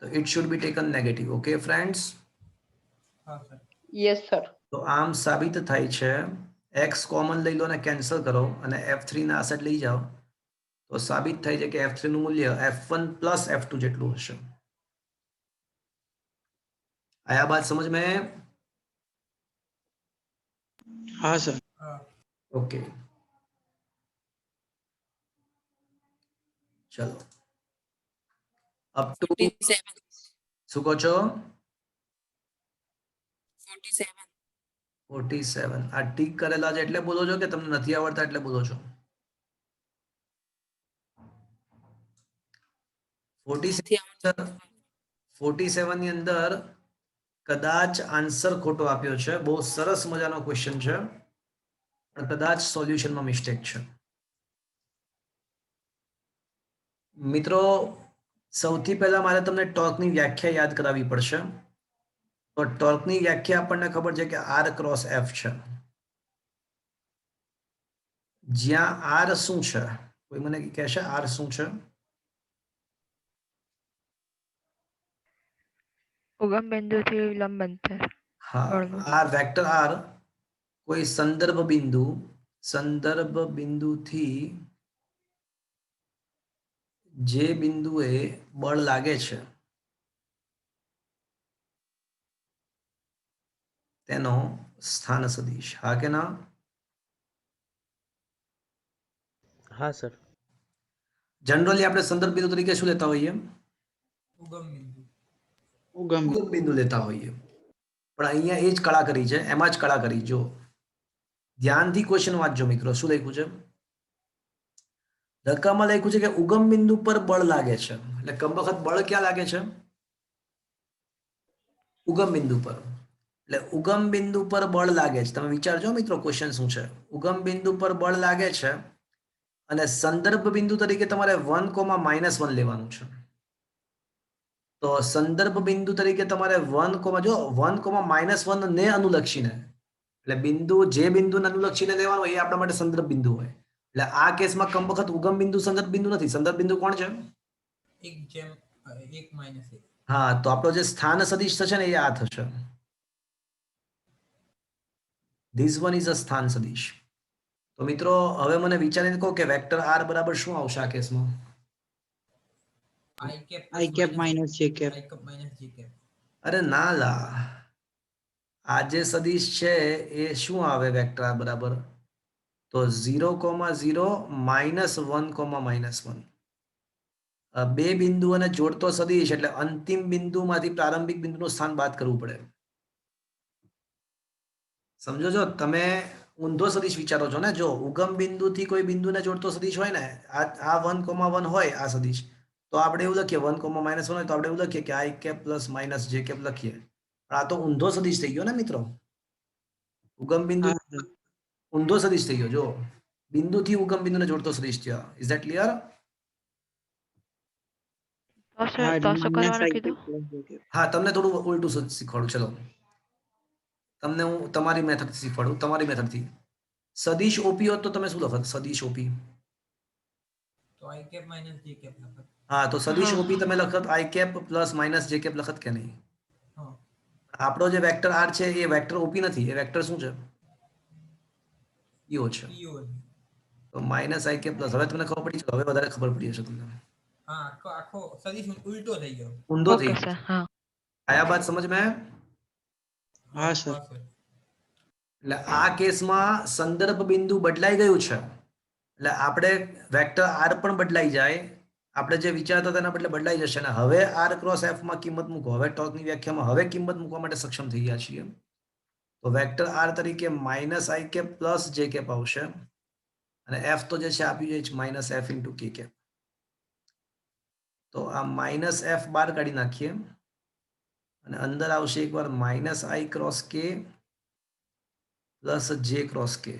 Speaker 1: તો it should be taken negative. Okay friends?
Speaker 2: હા સર.
Speaker 4: Yes sir.
Speaker 1: તો આમ સાબિત થાય છે. x કોમન લઈ લો અને કેન્સલ કરો અને F3 ના આ સાઈડ લઈ જાઓ તો સાબિત થાય છે કે F3 નું મૂલ્ય F1 પ્લસ F2 જેટલું હશે. આયા બાત સમજ में?
Speaker 3: हाँ सर.
Speaker 2: હા.
Speaker 1: ओके चलो अप टू
Speaker 6: 47.
Speaker 1: શું કહો છો?
Speaker 6: 47.
Speaker 1: 47. આ ટીક કરેલા છે એટલે બોલો છો કે તમને નથી આવડતા એટલે બોલો છો? 47 ની અંદર કદાચ આન્સર ખોટો આપ્યો છે. બહુ સરસ મજાનો ક્વેશ્ચન છે પણ કદાચ સોલ્યુશનમાં મિસ્ટેક છે. મિત્રો સૌથી પહેલા મારે તમને ટોર્કની વ્યાખ્યા યાદ કરાવવી પડશે. તો ટોર્કની વ્યાખ્યા આપણને ખબર છે કે R ક્રોસ F છે. જ્યાં R શું છે? કોઈ મને કહેશે R શું છે?
Speaker 4: ઉગમ બિંદુથી લંબ અંતર.
Speaker 1: હા, R વેક્ટર R કોઈ સંદર્ભ બિંદુથી જે બિંદુએ બળ લાગે છે તેનો સ્થાન સદિશ. હા કે ના?
Speaker 5: હા સર.
Speaker 1: જનરલી આપણે સંદર્ભ બિંદુ તરીકે શું લેતા હોઈએ?
Speaker 2: ઉગમ બિંદુ.
Speaker 3: उगम.
Speaker 1: ઉગમ બિંદુ લેતા હોઈએ. પણ અહીંયા એ જ કળા કરી છે, એમાં જ કળા કરી. જો ધ્યાનથી ક્વેશ્ચન વાંચજો મિત્રો. શું લખ્યું છે? રકમમાં લખ્યું છે કે ઉગમ બિંદુ પર બળ લાગે છે. એટલે કમ વખત બળ ક્યાં લાગે છે? ઉગમ બિંદુ પર. એટલે ઉગમ બિંદુ પર બળ લાગે છે. તમે વિચારજો મિત્રો ક્વેશ્ચન શું છે. ઉગમ બિંદુ પર બળ લાગે છે અને સંદર્ભ બિંદુ તરીકે તમારે 1,-1 લેવાનું છે. તો સંદર્ભ બિંદુ તરીકે તમારે 1,-1 ને અનુલક્ષીને, એટલે બિંદુ જે બિંદુને અનુલક્ષીને લેવાનું એ આપણા માટે સંદર્ભ બિંદુ હોય. એટલે આ કેસમાં કમ વખત ઉગમ બિંદુ સંદર્ભ બિંદુ નથી. સંદર્ભ બિંદુ કોણ છે?
Speaker 2: 1/1
Speaker 1: હા, તો આપણો જે સ્થાન સદિશ થશે ને એ આ થશે. ધીસ વન ઇઝ અ સ્થાન સદિશ. તો મિત્રો હવે મને વિચારીને કહો કે વેક્ટર આર બરાબર શું આવશે આ કેસમાં?
Speaker 2: I cap
Speaker 3: I cap minus J cap.
Speaker 2: I cap minus J cap.
Speaker 1: અરે ના લા, આ જે સદિશ છે એ શું આવે વેક્ટર આર બરાબર? તો 0,0 -1,-1. બે બિંદુઓને જોડતો સદિશ એટલે અંતિમ બિંદુમાંથી પ્રારંભિક બિંદુનું સ્થાન બાદ કરવું પડે. સમજો છો તમે? ઊંધો સદિશ વિચારો છો ને? જો ઉગમ બિંદુથી કોઈ બિંદુને જોડતો સદિશ હોય ને, આ 1,1 હોય આ સદિશ, તો આપણે એવું લખીએ 1,-1 હોય તો આપણે એવું લખીએ કે I cap plus minus J cap લખીએ. પણ આ તો ઊંધો સદિશ થઈ ગયો ને મિત્રો. ઉગમ બિંદુ
Speaker 3: હા સર.
Speaker 1: ઊંધો સદિશ થઈ ગયો. જો બિંદુથી ઉગમ બિંદુને જોડતો સદિશ થયો. Is that clear?
Speaker 4: તો
Speaker 3: હા
Speaker 4: સર
Speaker 3: એટલે
Speaker 4: તો શું
Speaker 3: minus
Speaker 4: કરવાનું
Speaker 3: I
Speaker 4: કીધું?
Speaker 3: cap plus J cap.
Speaker 1: હા, તમને થોડું ઉલટું શીખવાડું. ચલો, તમને હું તમારી મેથડથી શીખવાડું. તમારી મેથડથી સદિશ ઓપી હોત તો તમે શું લખત? સદિશ ઓપી.
Speaker 2: તો I cap minus J cap લખત.
Speaker 1: હા, તો સદિશ
Speaker 4: હા.
Speaker 1: ઓપી તમે લખત I cap plus minus J cap લખત કે નહીં?
Speaker 2: હા.
Speaker 1: આપણો જે વેક્ટર આર છે એ વેક્ટર ઓપી નથી, એ વેક્ટર શું છે? ઈઓ છે.
Speaker 2: PO.
Speaker 1: તો માઇનસ આઈ કેપ પ્લસ. હવે તમને ખબર પડી છે? હવે વધારે ખબર પડી હશે તમને.
Speaker 2: હા, આખો સદિશ ઉલટો થઈ ગયો.
Speaker 1: ઊંધો થઈ
Speaker 4: ઓકે
Speaker 1: ગયો.
Speaker 4: સર, હા.
Speaker 1: આયા બાત સમજ મેં?
Speaker 3: હા સર.
Speaker 2: સર.
Speaker 1: એટલે આ કેસમાં સંદર્ભ બિંદુ બદલાઈ ગયું છે. એટલે આપણે વેક્ટર આર પણ બદલાઈ જાય. આપણે જે વિચારતા હતા એના બદલે બદલાઈ જશે. અને હવે આર ક્રોસ એફ માં કિંમત મૂકો. હવે ટોર્કની વ્યાખ્યામાં હવે કિંમત મૂકવા માટે સક્ષમ થઈ ગયા છીએ. તો વેક્ટર આર તરીકે minus I cap plus J cap આવશે. અને એફ તો જે છે આપ્યું છે minus F into K cap. તો આ માઇનસ એફ બાર કાઢી નાખીએ અને અંદર આવશે એકવાર માઇનસ આઈ ક્રોસ કે પ્લસ જે ક્રોસ કે.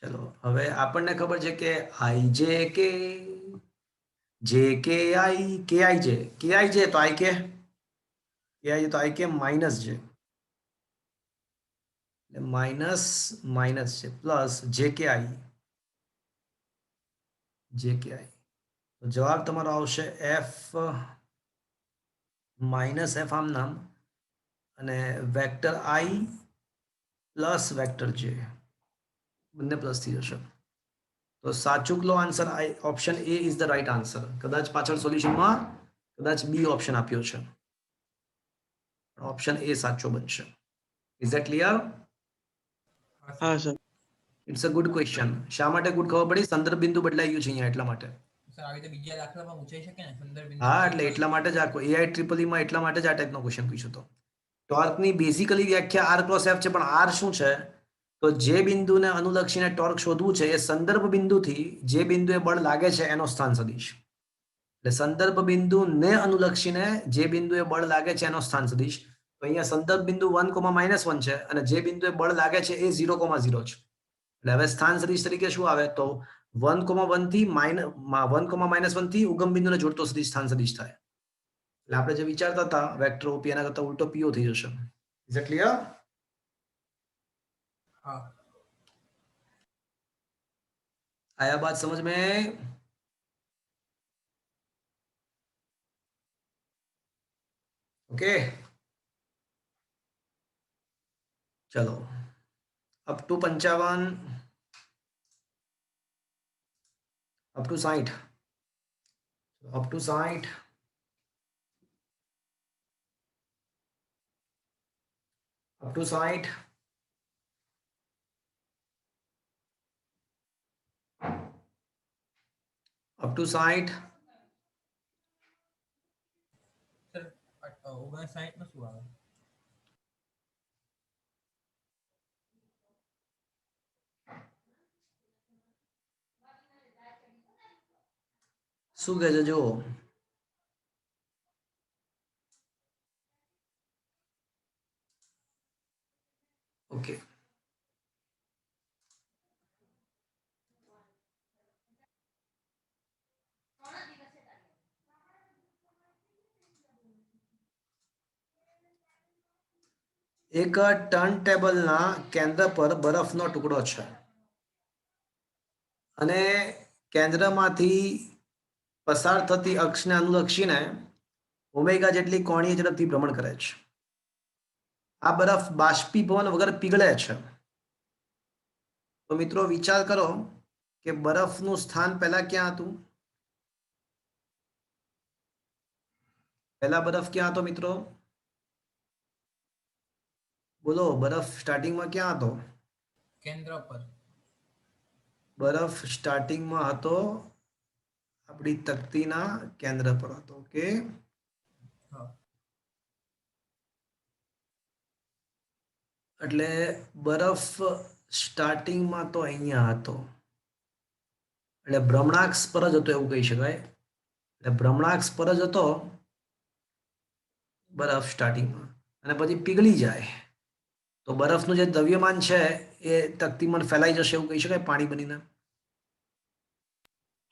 Speaker 1: ચલો, હવે આપણને ખબર છે કે આઈ જે કે આઈ કે આઈ જે તો આઈ કે તો આઈ કે માઇનસ જે માઇનસ માઇનસ છે પ્લસ જે કે આઈ તો જવાબ તમારો આવશે એફ માઇનસ એફ આમ નામ અને વેક્ટર આઈ પ્લસ વેક્ટર જે બંને પ્લસ થઈ જશે. તો સાચું કલો answer option A is the right answer. કદાચ પાછળ સોલ્યુશનમાં કદાચ બી ઓપ્શન આપ્યો છે, ઓપ્શન એ સાચો બનશે. Is that clear?
Speaker 3: હા sir.
Speaker 1: It's a good question. શા માટે ગુડ ખબર પડી? સંદર્ભ બિંદુ બદલાઈ ગયું છે અહીંયા એટલા માટે.
Speaker 2: સર આવી રીતે બીજા દાખલામાં પૂછાઈ શકે ને સંદર્ભ બિંદુ
Speaker 1: હા,
Speaker 2: change
Speaker 1: એટલે
Speaker 2: થાય.
Speaker 1: એટલા માટે જ આ એઆઈ ટ્રિપલ માં એટલા માટે જ આ ટાઈપનો ક્વેશ્ચન પૂછ્યો હતો. ટોર્કની બેઝિકલી વ્યાખ્યા આર ક્રોસ એફ છે, પણ આર શું છે? તો જે બિંદુને અનુલક્ષીને ટોર્ક શોધવું છે એ સંદર્ભ બિંદુથી જે બિંદુએ બળ લાગે છે એનો સ્થાન સદિશ. એટલે સંદર્ભ બિંદુને અનુલક્ષીને જે બિંદુએ બળ લાગે છે એનો સ્થાન સદિશ. તો અહીંયા સંદર્ભ બિંદુ 1,-1 છે અને જે બિંદુએ બળ લાગે છે એ 0,0 છે. એટલે હવે સ્થાન સદિશ તરીકે શું આવે? તો 1,1 થી 1,-1 થી ઉગમ બિંદુને જોડતો સદિશ સ્થાન સદિશ થાય. એટલે આપણે જે વિચારતા હતા વેક્ટર ઓપી એના કરતા ઉલટો પીઓ થઈ જશે. Is it clear?
Speaker 2: હા.
Speaker 1: आया बात समझ में? ओके, चलो up to 55, up to 60, up to 60, up to 60, up to 60.
Speaker 2: Sir 59 માં શું આવે?
Speaker 1: શું કહે છે જુઓ? ઓકે, એક ટર્ન ટેબલના કેન્દ્ર પર બરફનો ટુકડો છે અને કેન્દ્રમાંથી પસાર થતી અક્ષને અનુલક્ષીને ઓમેગા જેટલી કોણીય ઝડપથી ભ્રમણ કરે છે. આ બરફ બાષ્પીભવન વગર પીગળે છે. તો મિત્રો વિચાર કરો કે બરફનું સ્થાન પહેલા ક્યાં હતું? પહેલા બરફ ક્યાં હતો મિત્રો? બોલો, બરફ સ્ટાર્ટિંગમાં ક્યાં હતો?
Speaker 2: કેન્દ્ર પર.
Speaker 1: બરફ સ્ટાર્ટિંગમાં હતો આપણી તકતીના કેન્દ્ર પર હતો. ઓકે,
Speaker 2: હા.
Speaker 1: એટલે બરફ સ્ટાર્ટિંગમાં તો અહીંયા હતો, એટલે ભ્રમણાક્ષ પર જ હતો એવું કહી શકાય. એટલે ભ્રમણાક્ષ પર જ હતો બરફ સ્ટાર્ટિંગમાં, અને પછી પીગળી જાય તો બરફનું જે દ્રવ્યમાન છે એ તકતીમાં ફેલાઈ જશે એવું કહી શકાય પાણી બનીને.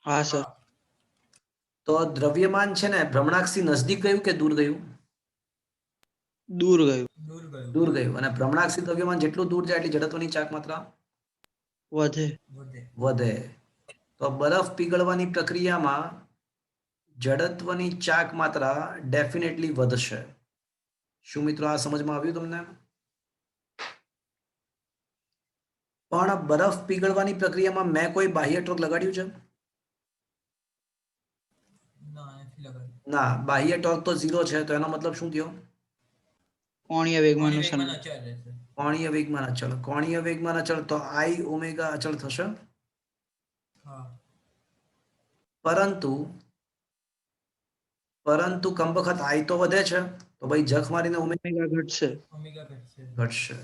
Speaker 3: હા સર.
Speaker 1: તો દ્રવ્યમાન છે ને ભ્રમણાક્ષથી નજદીક ગયું કે દૂર ગયું?
Speaker 3: દૂર ગયું.
Speaker 2: દૂર ગયું.
Speaker 1: દૂર ગયું. અને ભ્રમણાક્ષથી દ્રવ્યમાન જેટલું દૂર જાય એટલી જડત્વની ચાક માત્રા
Speaker 3: વધે.
Speaker 2: વધે.
Speaker 1: વધે. તો બરફ પીગળવાની પ્રક્રિયામાં જડત્વની ચાક માત્રા ડેફિનેટલી વધશે. શું મિત્રો આ સમજમાં આવ્યું તમને? પણ બરફ પીગળવાની પ્રક્રિયામાં મેં કોઈ બાહ્ય ટોર્ક લગાડ્યું છે?
Speaker 2: ના, નથી લગાડ્યું.
Speaker 1: ના, બાહ્ય ટોર્ક તો 0 છે. તો એનો મતલબ શું થયો?
Speaker 3: કોણીય વેગમાનનું
Speaker 2: કોણીય વેગમાન
Speaker 3: સન્માન.
Speaker 2: અચળ રહેશે.
Speaker 1: કોણીય વેગમાન અચળ. કોણીય વેગમાન અચળ તો I ઓમેગા અચળ થશે.
Speaker 2: હા.
Speaker 1: પરંતુ કમ વખત I તો વધે છે, તો ભાઈ જખ મારીને ઓમેગા
Speaker 3: ઓમેગા ઘટશે.
Speaker 2: ઓમેગા ઘટશે.
Speaker 1: ઘટશે.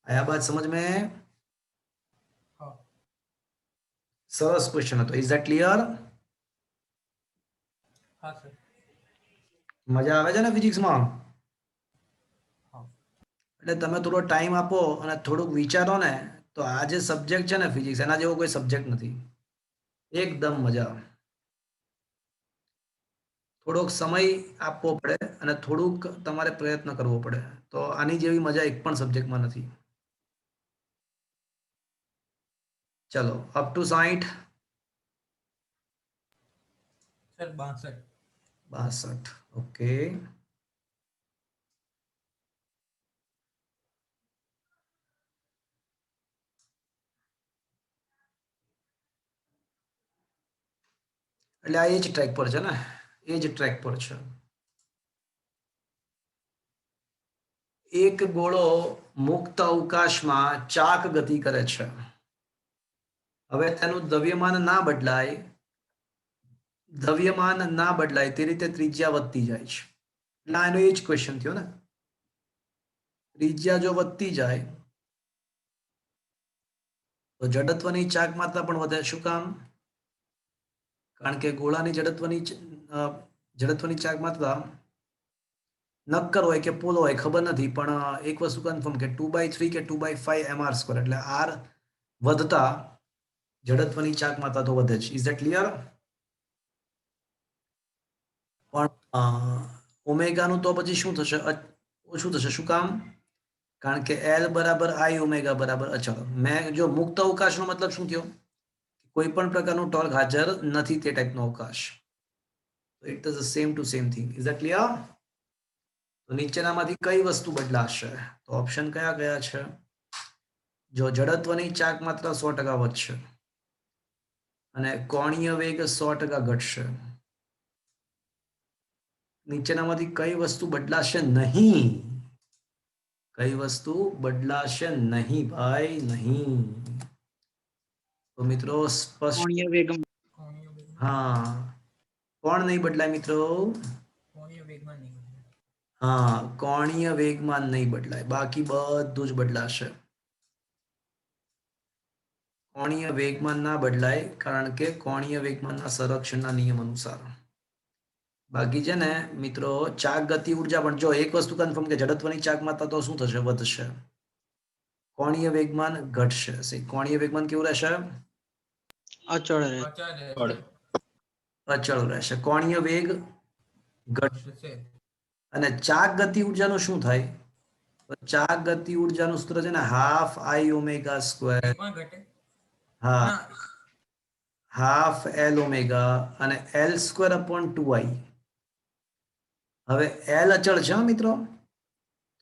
Speaker 1: આયા બાત સમજ में?
Speaker 2: હા.
Speaker 1: સરસ ક્વેશ્ચન હતો. Is that clear?
Speaker 2: હા સર.
Speaker 1: મજા આવે છે ને ફિઝિક્સમાં?
Speaker 2: હા.
Speaker 1: એટલે તમે થોડો ટાઈમ આપો અને થોડુંક વિચારો ને, તો આ જે સબ્જેક્ટ છે ને ફિઝિક્સ, એના જેવો કોઈ સબ્જેક્ટ નથી. એકદમ મજા. થોડોક સમય આપવો પડે અને થોડુંક તમારે પ્રયત્ન કરવો પડે. તો આની જેવી મજા એક પણ સબ્જેક્ટમાં નથી. ચલો, અપ ટુ 60.
Speaker 2: સર 62.
Speaker 1: 62. ઓકે, એટલે આ એ જ ટ્રેક પર છે ને? એ જ ટ્રેક પર છે. એક ગોળો મુક્ત અવકાશમાં ચાક ગતિ કરે છે. હવે તેનું દ્રવ્યમાન ના બદલાય તે રીતે ત્રિજ્યા વધતી જાય છે. એટલે એનો એ જ ક્વેશ્ચન થયો ને. ત્રિજ્યા જો વધતી જાય તો જડત્વની ચાક માત્રા પણ વધે. શું કામ? કારણ કે ગોળાની જડત્વની ચાક માત્રા નક્કર હોય કે પોલ હોય ખબર નથી, પણ એક વસ્તુ કન્ફર્મ કે 2/3 કે 2/5 mr², એટલે r વધતા જડત્વની ચાક માત્રા તો વધે છે. Is that clear? પણ ઓમેગાનું તો પછી શું થશે? ઓછું થશે. શું કામ? કારણ કે L બરાબર I ઓમેગા બરાબર અચળ. મેં જો મુક્ત અવકાશનો મતલબ શું થયો? કોઈ પણ પ્રકારનું ટોર્ક હાજર નથી તે ટાઈપનો અવકાશ. It is the same to same thing. Is that clear? તો નીચેનામાંથી કઈ વસ્તુ બદલાશે? તો ઓપ્શન કયા કયા છે? જો જડત્વની ચાક માત્રા 100% વધશે અને કોણીય વેગ 100% ઘટશે. નીચેનામાંથી કઈ વસ્તુ બદલાશે નહીં? કઈ વસ્તુ બદલાશે નહીં ભાઈ? નહીં. તો મિત્રો સ્પષ્ટ.
Speaker 3: કોણીય વેગમાન.
Speaker 2: કોણીય વેગમાન.
Speaker 1: હા, કોણ નહીં બદલાય મિત્રો?
Speaker 2: કોણીય વેગમાન નહીં બદલાય.
Speaker 1: હા, કોણીય વેગમાન નહીં બદલાય, બાકી બધું જ બદલાશે. કોણીય વેગમાન ના બદલાય કારણ કે કોણીય વેગમાનના સંરક્ષણના નિયમ અનુસાર. બાકી છે ને મિત્રો ચાક ગતિ ઉર્જા પણ જો એક વસ્તુ કન્ફર્મ કે જડત્વની ચાક માત્રા તો શું થશે? વધશે. કોણીય વેગમાન ઘટશે. કોણીય વેગમાન કેવું રહેશે?
Speaker 3: અચળ રહે.
Speaker 2: અચળ રહેશે.
Speaker 1: અચળ રહેશે. કોણીય વેગ ઘટશે.
Speaker 2: ઘટશે.
Speaker 1: અને ચાક ગતિ ઉર્જાનું શું થાય? તો ચાક ગતિ ઉર્જાનું સૂત્ર છે ને હાફ આઈ ઓમેગા સ્ક્વેર,
Speaker 2: એ પણ ઘટે
Speaker 1: હા,
Speaker 2: ના
Speaker 1: હાફ એલ ઓમેગા અને એલ સ્ક્વેર અપોન 2i. હવે એલ અચળ છે હો મિત્રો,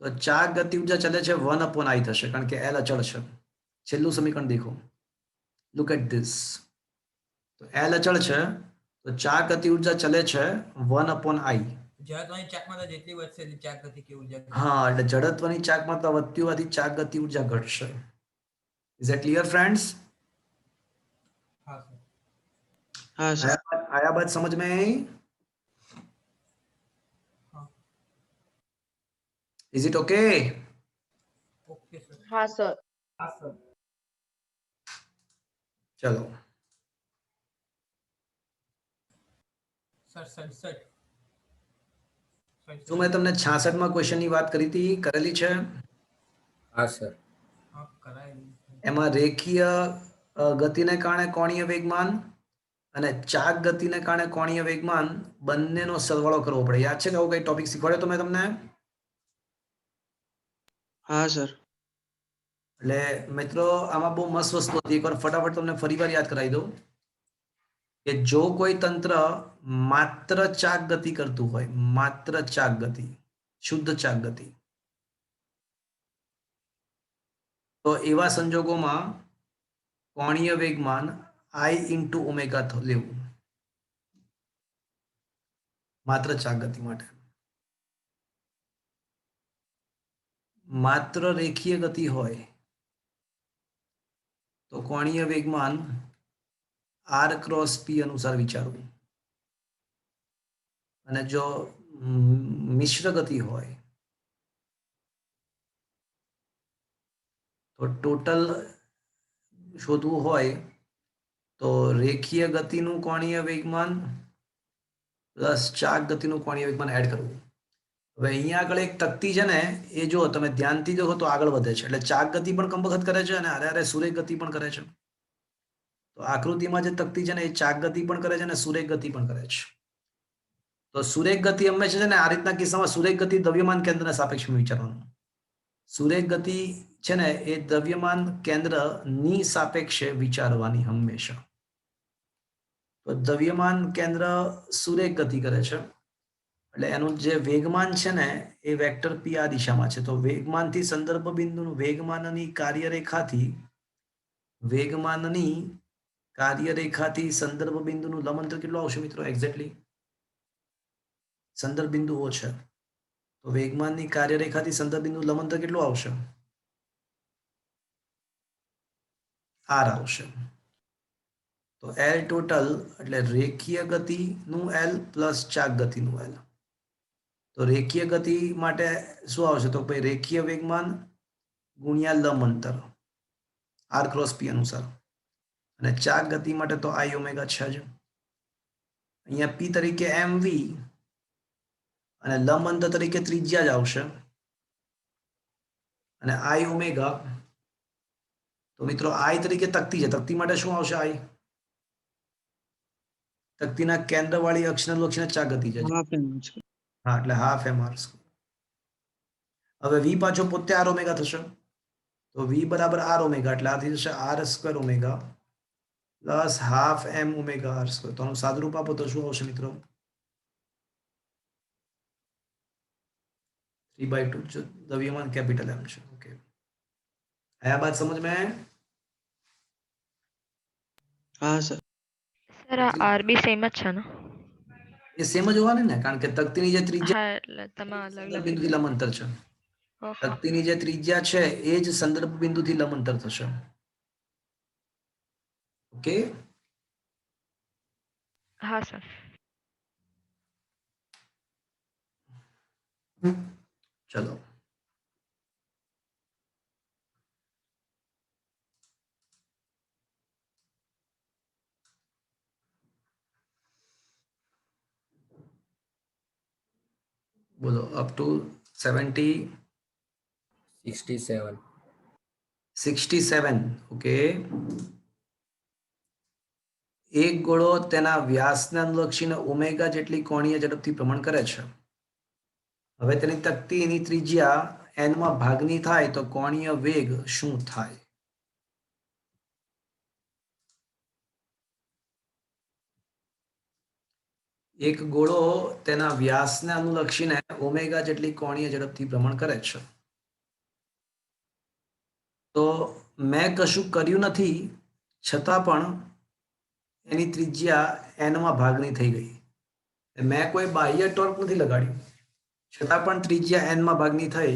Speaker 1: તો ચાક ગતિ ઉર્જા ચલે છે 1/i થશે કારણ કે એલ અચળ છે. છેલ્લું સમીકરણ દેખો, લુક એટ ધીસ. તો એલ અચળ છે તો ચાક ગતિ ઉર્જા ચલે છે 1/i.
Speaker 2: જળત્વની ચાક માત્રા જેટલી વધશે એટલી ચાક ગતિ કે ઉર્જા ઘટશે.
Speaker 1: હા, એટલે જડત્વની ચાક માત્રા વધતી હોવાથી ચાક ગતિ ઉર્જા ઘટશે. Is that clear friends?
Speaker 2: હા સર.
Speaker 3: हाँ सर।
Speaker 1: आया बात समझ में आई?
Speaker 2: હા
Speaker 1: is it okay?
Speaker 2: Okay sir.
Speaker 4: हाँ सर।
Speaker 2: હા સર.
Speaker 1: चलो
Speaker 2: સર 67
Speaker 1: શું મેં તમને 66માં ક્વેશ્ચનની વાત કરી હતી, કરેલી છે?
Speaker 5: હા સર.
Speaker 2: હા કરાયેલું છે.
Speaker 1: એમાં રેખીય ગતિને કારણે કોણીય વેગમાન અને ચાક ગતિને કારણે કોણીય વેગમાન બંનેનો સરવાળો કરવો પડે. યાદ છે કે આવું કઈ ટોપિક શીખવાડ્યો તો મેં તમને?
Speaker 3: हाँ सर।
Speaker 1: એટલે મિત્રો આમાં બહુ મસ્ત વસ્તુ હતી, એકવાર ફટાફટ તમને ફરીવાર યાદ કરાવી દઉં કે જો કોઈ તંત્ર માત્ર ચાક ગતિ કરતું હોય, માત્ર ચાક ગતિ, શુદ્ધ ચાક ગતિ, તો એવા સંજોગોમાં કોણીય વેગમાન i ઇન્ટુ ઓમેગા લેવું, માત્ર ચાક ગતિ માટે. માત્ર રેખીય ગતિ હોય તો કોણીય વેગમાન r ક્રોસ p અનુસાર વિચારવું, અને જો મિશ્ર ગતિ હોય તો ટોટલ શોધવું હોય તો રેખીય ગતિનું કોણીય વેગમાન પ્લસ ચાક ગતિનું કોણીય વેગમાન એડ કરવું. હવે અહીંયા આગળ એક તકતી છે ને, એ જો તમે ધ્યાનથી જોવો તો આગળ વધે છે, એટલે ચાક ગતિ પણ કમબખત કરે છે અને હારે હારે સુરેખ ગતિ પણ કરે છે. તો આકૃતિમાં જે તકતી છે ને એ ચાક ગતિ પણ કરે છે અને સુરેખ ગતિ પણ કરે છે. તો સુરેખ ગતિ હંમેશા છે ને આ રીતના કિસ્સામાં સુરેખ ગતિ દ્રવ્યમાન કેન્દ્રના સાપેક્ષમાં વિચારવાનું. સુરેખ ગતિ છે ને એ દ્રવ્યમાન કેન્દ્રની સાપેક્ષે વિચારવાની હંમેશા. તો દ્રવ્યમાન કેન્દ્ર સુરેખ ગતિ કરે છે એટલે એનું જે વેગમાન છે ને એ વેક્ટર p આ દિશામાં છે. તો વેગમાનથી સંદર્ભ બિંદુનું વેગમાનની કાર્યરેખાથી સંદર્ભ બિંદુનું લંબ અંતર કેટલું આવશે મિત્રો? એક્ઝેક્ટલી સંદર્ભ બિંદુ O છે તો વેગમાનની કાર્યરેખાથી સંદર્ભ બિંદુ લંબ અંતર કેટલું આવશે? r આવશે. તો L ટોટલ એટલે રેખીય ગતિનું L પ્લસ ચાક ગતિનું L. તો રેખીય ગતિ માટે શું આવશે? તો ભાઈ રેખીય વેગમાન ગુણ્યા લંબ અંતર r ક્રોસ p અનુસાર, અને ચાક ગતિ માટે તો i ઓમેગા છે જ. અહીંયા p તરીકે mv અને લંબ અંતર તરીકે ત્રિજ્યા જ આવશે, અને i ઓમેગા તો મિત્રો i તરીકે તકતી છે, તકતી માટે શું આવશે? i તકતીના કેન્દ્રવાળી અક્ષના લક્ષને ચાક ગતિ છે.
Speaker 3: Half M square.
Speaker 1: હા, એટલે હાફ mr સ્ક્વેર. હવે v પાછો પોતે r ઓમેગા થશે, તો v બરાબર r ઓમેગા એટલે આથી થશે r square omega plus half m omega r square. તો આનું સાદુરૂપ આપો તો શું આવશે મિત્રો? 3/2 जो द्रव्यमान कैपिटल M છે. ओके, आया बात समझ में?
Speaker 3: हाँ सर।
Speaker 4: સર આ આર બી સેમ જ છે ને?
Speaker 1: એ સેમ જ હોવાની ને, કારણ કે તકતીની જે ત્રિજ્યા
Speaker 4: હા એટલે તમે અલગ
Speaker 1: સંદર્ભ
Speaker 4: લખી
Speaker 1: બિંદુથી લંબ અંતર છે,
Speaker 4: ઓકે
Speaker 1: તકતીની જે ત્રિજ્યા છે એ જ સંદર્ભ બિંદુથી લંબ અંતર થશે. ઓકે,
Speaker 4: હા સર.
Speaker 1: ચલો બોલો અપ ટુ 70
Speaker 5: 67.
Speaker 1: 67. ઓકે, એક ગોળો તેના વ્યાસને અનુલક્ષીને ઓમેગા જેટલી કોણીય ઝડપથી ભ્રમણ કરે છે. હવે તેની તકતીની ત્રિજ્યા n માં ભાગની થાય તો કોણીય વેગ શું થાય? એક ગોળો તેના વ્યાસને અનુલક્ષીને ઓમેગા જેટલી કોણીય ઝડપથી ભ્રમણ કરે છે. તો મેં કશું કર્યું નથી, છતાં પણ એની ત્રિજ્યા n માં ભાગની થઈ ગઈ. મેં કોઈ બાહ્ય ટોર્ક નથી લગાડ્યું, છતાં પણ ત્રિજ્યા n માં ભાગની થઈ.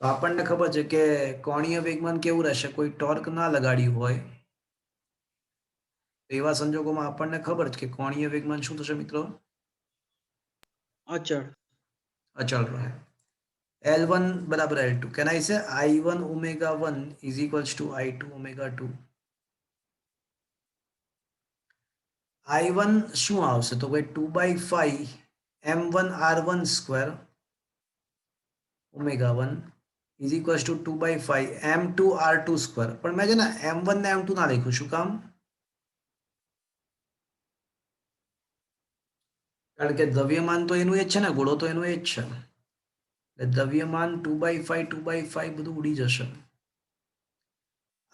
Speaker 1: તો આપણને ખબર છે કે કોણીય વેગમાન કેવું રહેશે, કોઈ ટોર્ક ના લગાડ્યું હોય એવા સંજોગોમાં આપણને ખબર છે કે કોણીય વેગમાન શું થશે મિત્રો?
Speaker 3: અચળ.
Speaker 1: અચળ રહે. L1 બરાબર L2. Can I say I1 omega 1 is equals to I2 omega 2? I1 શું આવશે? તો ભાઈ 2/5 m1 r1 square omega 1 is equals to 2/5 m2 r2 square. પણ મેં છે ને m1 ને m2 ના લખ્યું, શું કામ? કારણ કે દ્રવ્યમાન તો એનું એ જ છે ને, ગોળો તો એનું એ જ છે. એટલે દ્રવ્યમાન 2/5 બધું ઉડી જશે.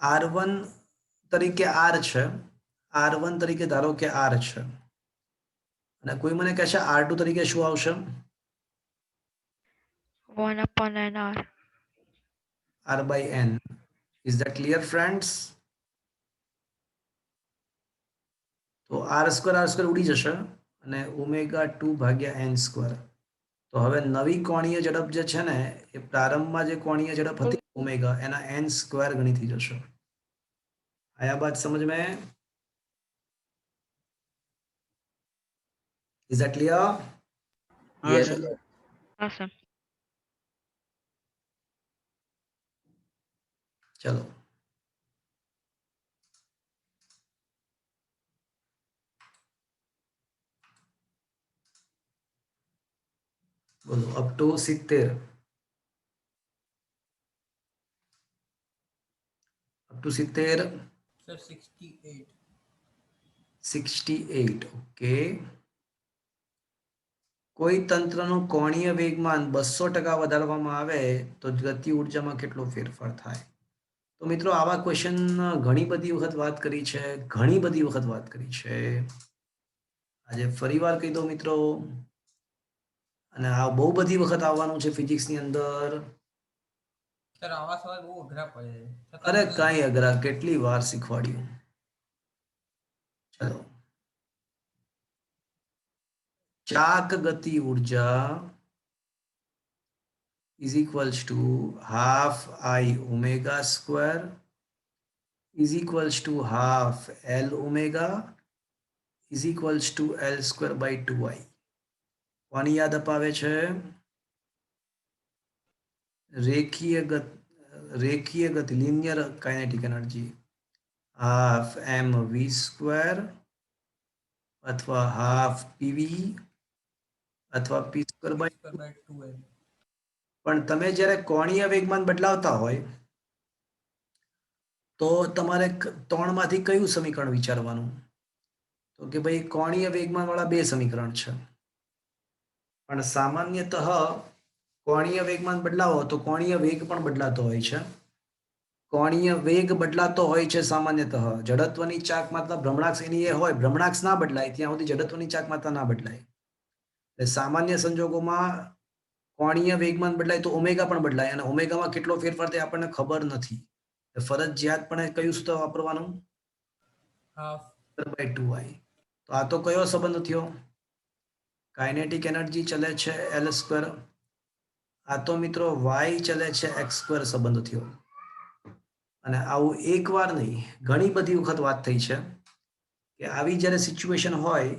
Speaker 1: R1 તરીકે R છે, R1 તરીકે ધારો કે R છે, અને કોઈ મને કહેશે R2 તરીકે શું આવશે?
Speaker 4: 1/n/r.
Speaker 1: R by n. Is that clear, friends? તો r² ઉડી જશે અને ઓમેગા 2 ભાગ્યા n સ્ક્વેર. તો હવે નવી કોણીય ઝડપ જે છે ને એ પ્રારંભમાં જે કોણીય ઝડપ હતી ઓમેગા એના n સ્ક્વેર ગણી થઈ જશે. આયા બાત સમજ में? Is that clear?
Speaker 3: હા
Speaker 5: Yes,
Speaker 3: સર.
Speaker 5: sir.
Speaker 4: હા સર.
Speaker 1: ચલો બોલો up two 70. Up to 70.
Speaker 2: Sir 68.
Speaker 1: 68. Okay. કોઈ તંત્રનું કોણીય વેગમાન 200% વધારવામાં આવે તો ગતિ ઉર્જામાં કેટલો ફેરફાર થાય? તો મિત્રો આવા ક્વેશ્ચન ઘણી બધી વખત વાત કરી છે, આજે ફરીવાર કહી દો મિત્રો, અને આ બહુ બધી વખત આવવાનું છે ફિઝિક્સની અંદર.
Speaker 2: સર આવા સવાલ બહુ અઘરા પડે છે. છતાં
Speaker 1: અરે
Speaker 2: મને
Speaker 1: કાંઈ અઘરા, કેટલી વાર શીખવાડ્યું. ચલો, ચાક ગતિ ઉર્જા is equals to half I omega square is equals to half L omega is equals to L square by 2I. કોની યાદ અપાવે છે? રેખીય ગતિ linear kinetic energy half mv square અથવા half pv અથવા p square by
Speaker 2: 2/2m.
Speaker 1: પણ તમે જ્યારે કોણીય વેગમાન બદલાવતા હોય તો તમારે 3 માંથી કયું સમીકરણ વિચારવાનું? તો કે ભાઈ કોણીય વેગમાન વાળા બે સમીકરણ છે, પણ સામાન્યતઃ કોણીય વેગમાન બદલાવો તો કોણીય વેગ પણ બદલાતો હોય છે. કોણીય વેગ બદલાતો હોય છે સામાન્યતઃ. જડત્વની ચાક માત્રા ભ્રમણાક્ષ એની એ હોય, ભ્રમણાક્ષ ના બદલાય ત્યાં સુધી જડત્વની ચાક માત્રા ના બદલાય. એટલે સામાન્ય સંજોગોમાં કોણીય વેગમાન બદલાય તો ઓમેગા પણ બદલાય, અને ઓમેગામાં કેટલો ફેરફાર થાય આપણને ખબર નથી. ફરજિયાતપણે કયું સૂત્ર વાપરવાનું?
Speaker 2: હાફ.
Speaker 1: by 2i. તો આ તો કયો સંબંધ થયો? કાઇનેટિક એનર્જી ચલે છે L સ્ક્વેર, આ તો મિત્રો y ચલે છે x સ્ક્વેર સંબંધ થયો. અને આવું એકવાર નહીં, ઘણી બધી વખત વાત થઈ છે કે આવી જ્યારે સિચ્યુએશન હોય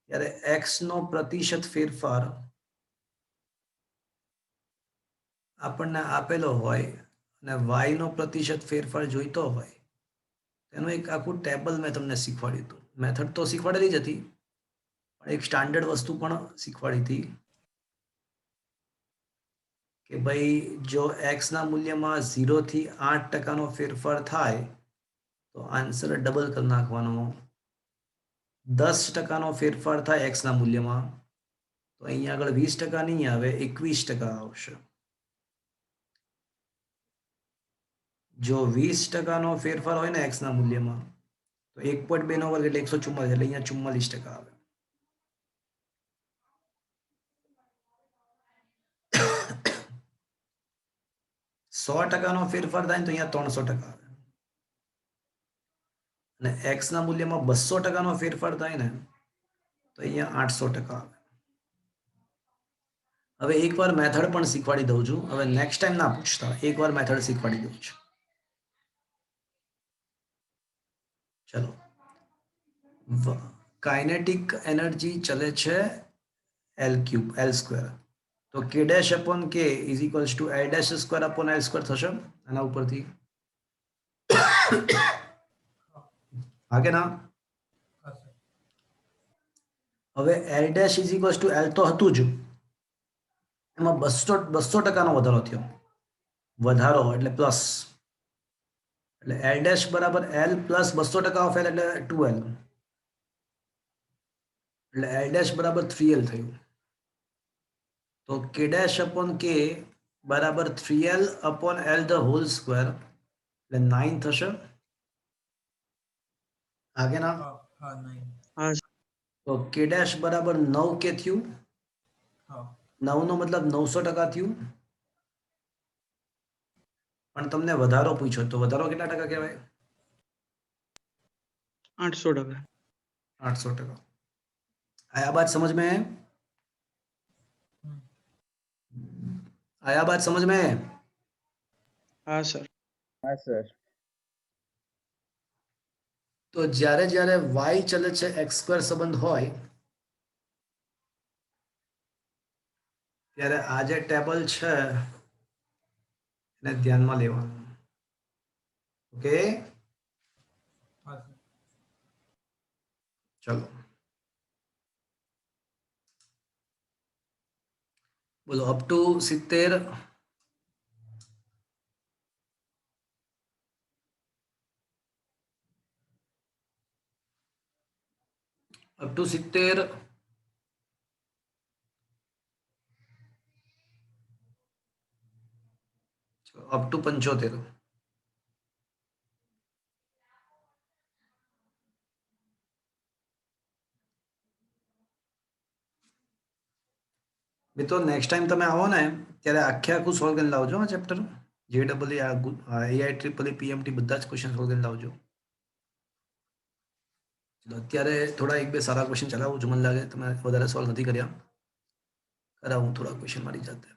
Speaker 1: ત્યારે x નો પ્રતિશત ફેરફાર આપણને આપેલો હોય અને y નો પ્રતિશત ફેરફાર જોઈતો હોય, એનું એક આખું ટેબલ મેં તમને શીખવાડ્યું હતું. મેથડ તો શીખવાડેલી જ હતી, પણ એક સ્ટાન્ડર્ડ વસ્તુ પણ શીખવાડી હતી કે ભાઈ જો x ના મૂલ્યમાં 0 થી 8% ફેરફાર થાય તો આન્સર ડબલ કરી નાખવાનો. 10% ફેરફાર થાય x ના મૂલ્યમાં તો તો અહીંયા આગળ 20% નહીં આવે, 21% આવશે. જો 20% નો ફેરફાર હોય ને x ના મૂલ્યમાં, તો 1.2 નો વર્ગ એટલે 144, એટલે અહીંયા 44% આવે. 100% નો ફેરફાર થાય ને તો અહીંયા 300% આવે. અને x ના મૂલ્યમાં 200% નો ફેરફાર થાય ને તો અહીંયા 800% આવે. હવે એકવાર મેથડ પણ શીખવાડી દઉં છું. હવે નેક્સ્ટ ટાઈમ ના પૂછતા, એકવાર મેથડ શીખવાડી દઉં છું. ચલો, કાઇનેટિક એનર્જી ચલે છે L². તો k dash upon k is equals two L dash square upon L square થશે આના ઉપરથી. હા કે ના?
Speaker 2: હા સર.
Speaker 1: હવે L dash is equals two L તો હતું જ, એમાં 200% નો વધારો થયો. વધારો એટલે પ્લસ, એટલે L ડેશ બરાબર L પ્લસ 200% ઓફ L એટલે 2L, એટલે L ડેશ બરાબર 3L થયું. તો k ડેશ અપોન k બરાબર 3L upon L the whole square એટલે 9 થશે. આગે ના?
Speaker 2: હા હા 9.
Speaker 3: હા સર.
Speaker 1: તો k ડેશ બરાબર 9k થયું.
Speaker 2: હા
Speaker 1: 9 નો મતલબ 900% થયું. પણ તમને વધારો પૂછ્યો તો વધારો કેટલા ટકા કહેવાય?
Speaker 3: 800%.
Speaker 1: 800%. आया बात समझ में?
Speaker 2: હમ.
Speaker 1: आया बात समझ में?
Speaker 3: હા સર.
Speaker 5: હા સર.
Speaker 1: તો જ્યારે જ્યારે y ચલે છે x² સંબંધ હોય ત્યારે આ જે ટેબલ છે એને ધ્યાનમાં લેવાનું. ઓકે,
Speaker 2: હા સર.
Speaker 1: ચલો બોલો. Up two 70, up to 70, up to 75. મિત્રો નેક્સ્ટ ટાઈમ તમે આવો ને ત્યારે આખે આખું સોલ્વ કરીને લાવજો આ ચેપ્ટર. JEE, AI, PMT બધા જ ક્વેશ્ચન સોલ્વ કરીને લાવજો. અત્યારે થોડા એક બે સારા ક્વેશ્ચન ચલાવું છું. મને લાગે તમે વધારે સોલ્વ નથી કર્યા. કરાવું થોડા ક્વેશ્ચન મારી જાતે.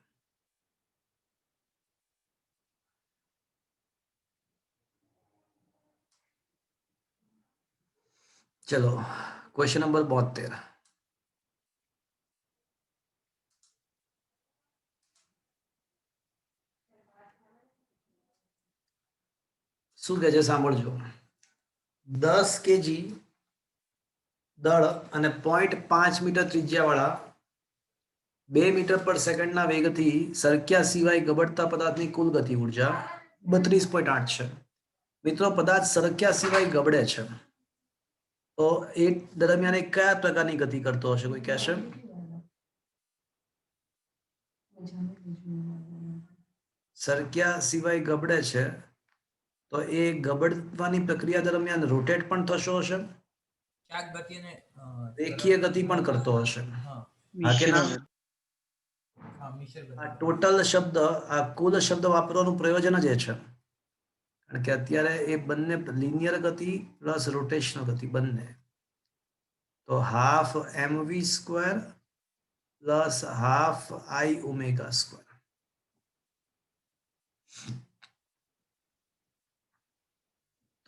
Speaker 1: ચલો, ક્વેશ્ચન નંબર 72. શું કહે છે સાંભળજો. 10 kg દળ અને 0.5 મીટર ત્રિજ્યાવાળા 2 મીટર પર સેકન્ડના વેગથી સરક્યા સિવાય ગબડતા પદાર્થની કુલ ગતિ ઉર્જા 32.8 છે. મિત્રો, પદાર્થ સરક્યા સિવાય ગબડે છે તો એ દરમિયાન એ કયા પ્રકારની ગતિ કરતો હશે? કોઈ કહેશે? સરક્યા સિવાય ગબડે છે તો એ ગબડવાની પ્રક્રિયા દરમિયાન રોટેટ પણ થતો હશે,
Speaker 2: ચાક ગતિ અને
Speaker 1: રેખીય ગતિ પણ કરતો હશે.
Speaker 2: હા
Speaker 1: હા કે ના?
Speaker 3: મિશ્ર.
Speaker 2: હા મિશ્ર ગતિ.
Speaker 1: આ ટોટલ શબ્દ, આ કુલ શબ્દ વાપરવાનું પ્રયોજન જ એ છે. કારણ કે અત્યારે એ બંને લિનિયર ગતિ પ્લસ રોટેશનલ ગતિ બંને. તો half mv² plus half I ω².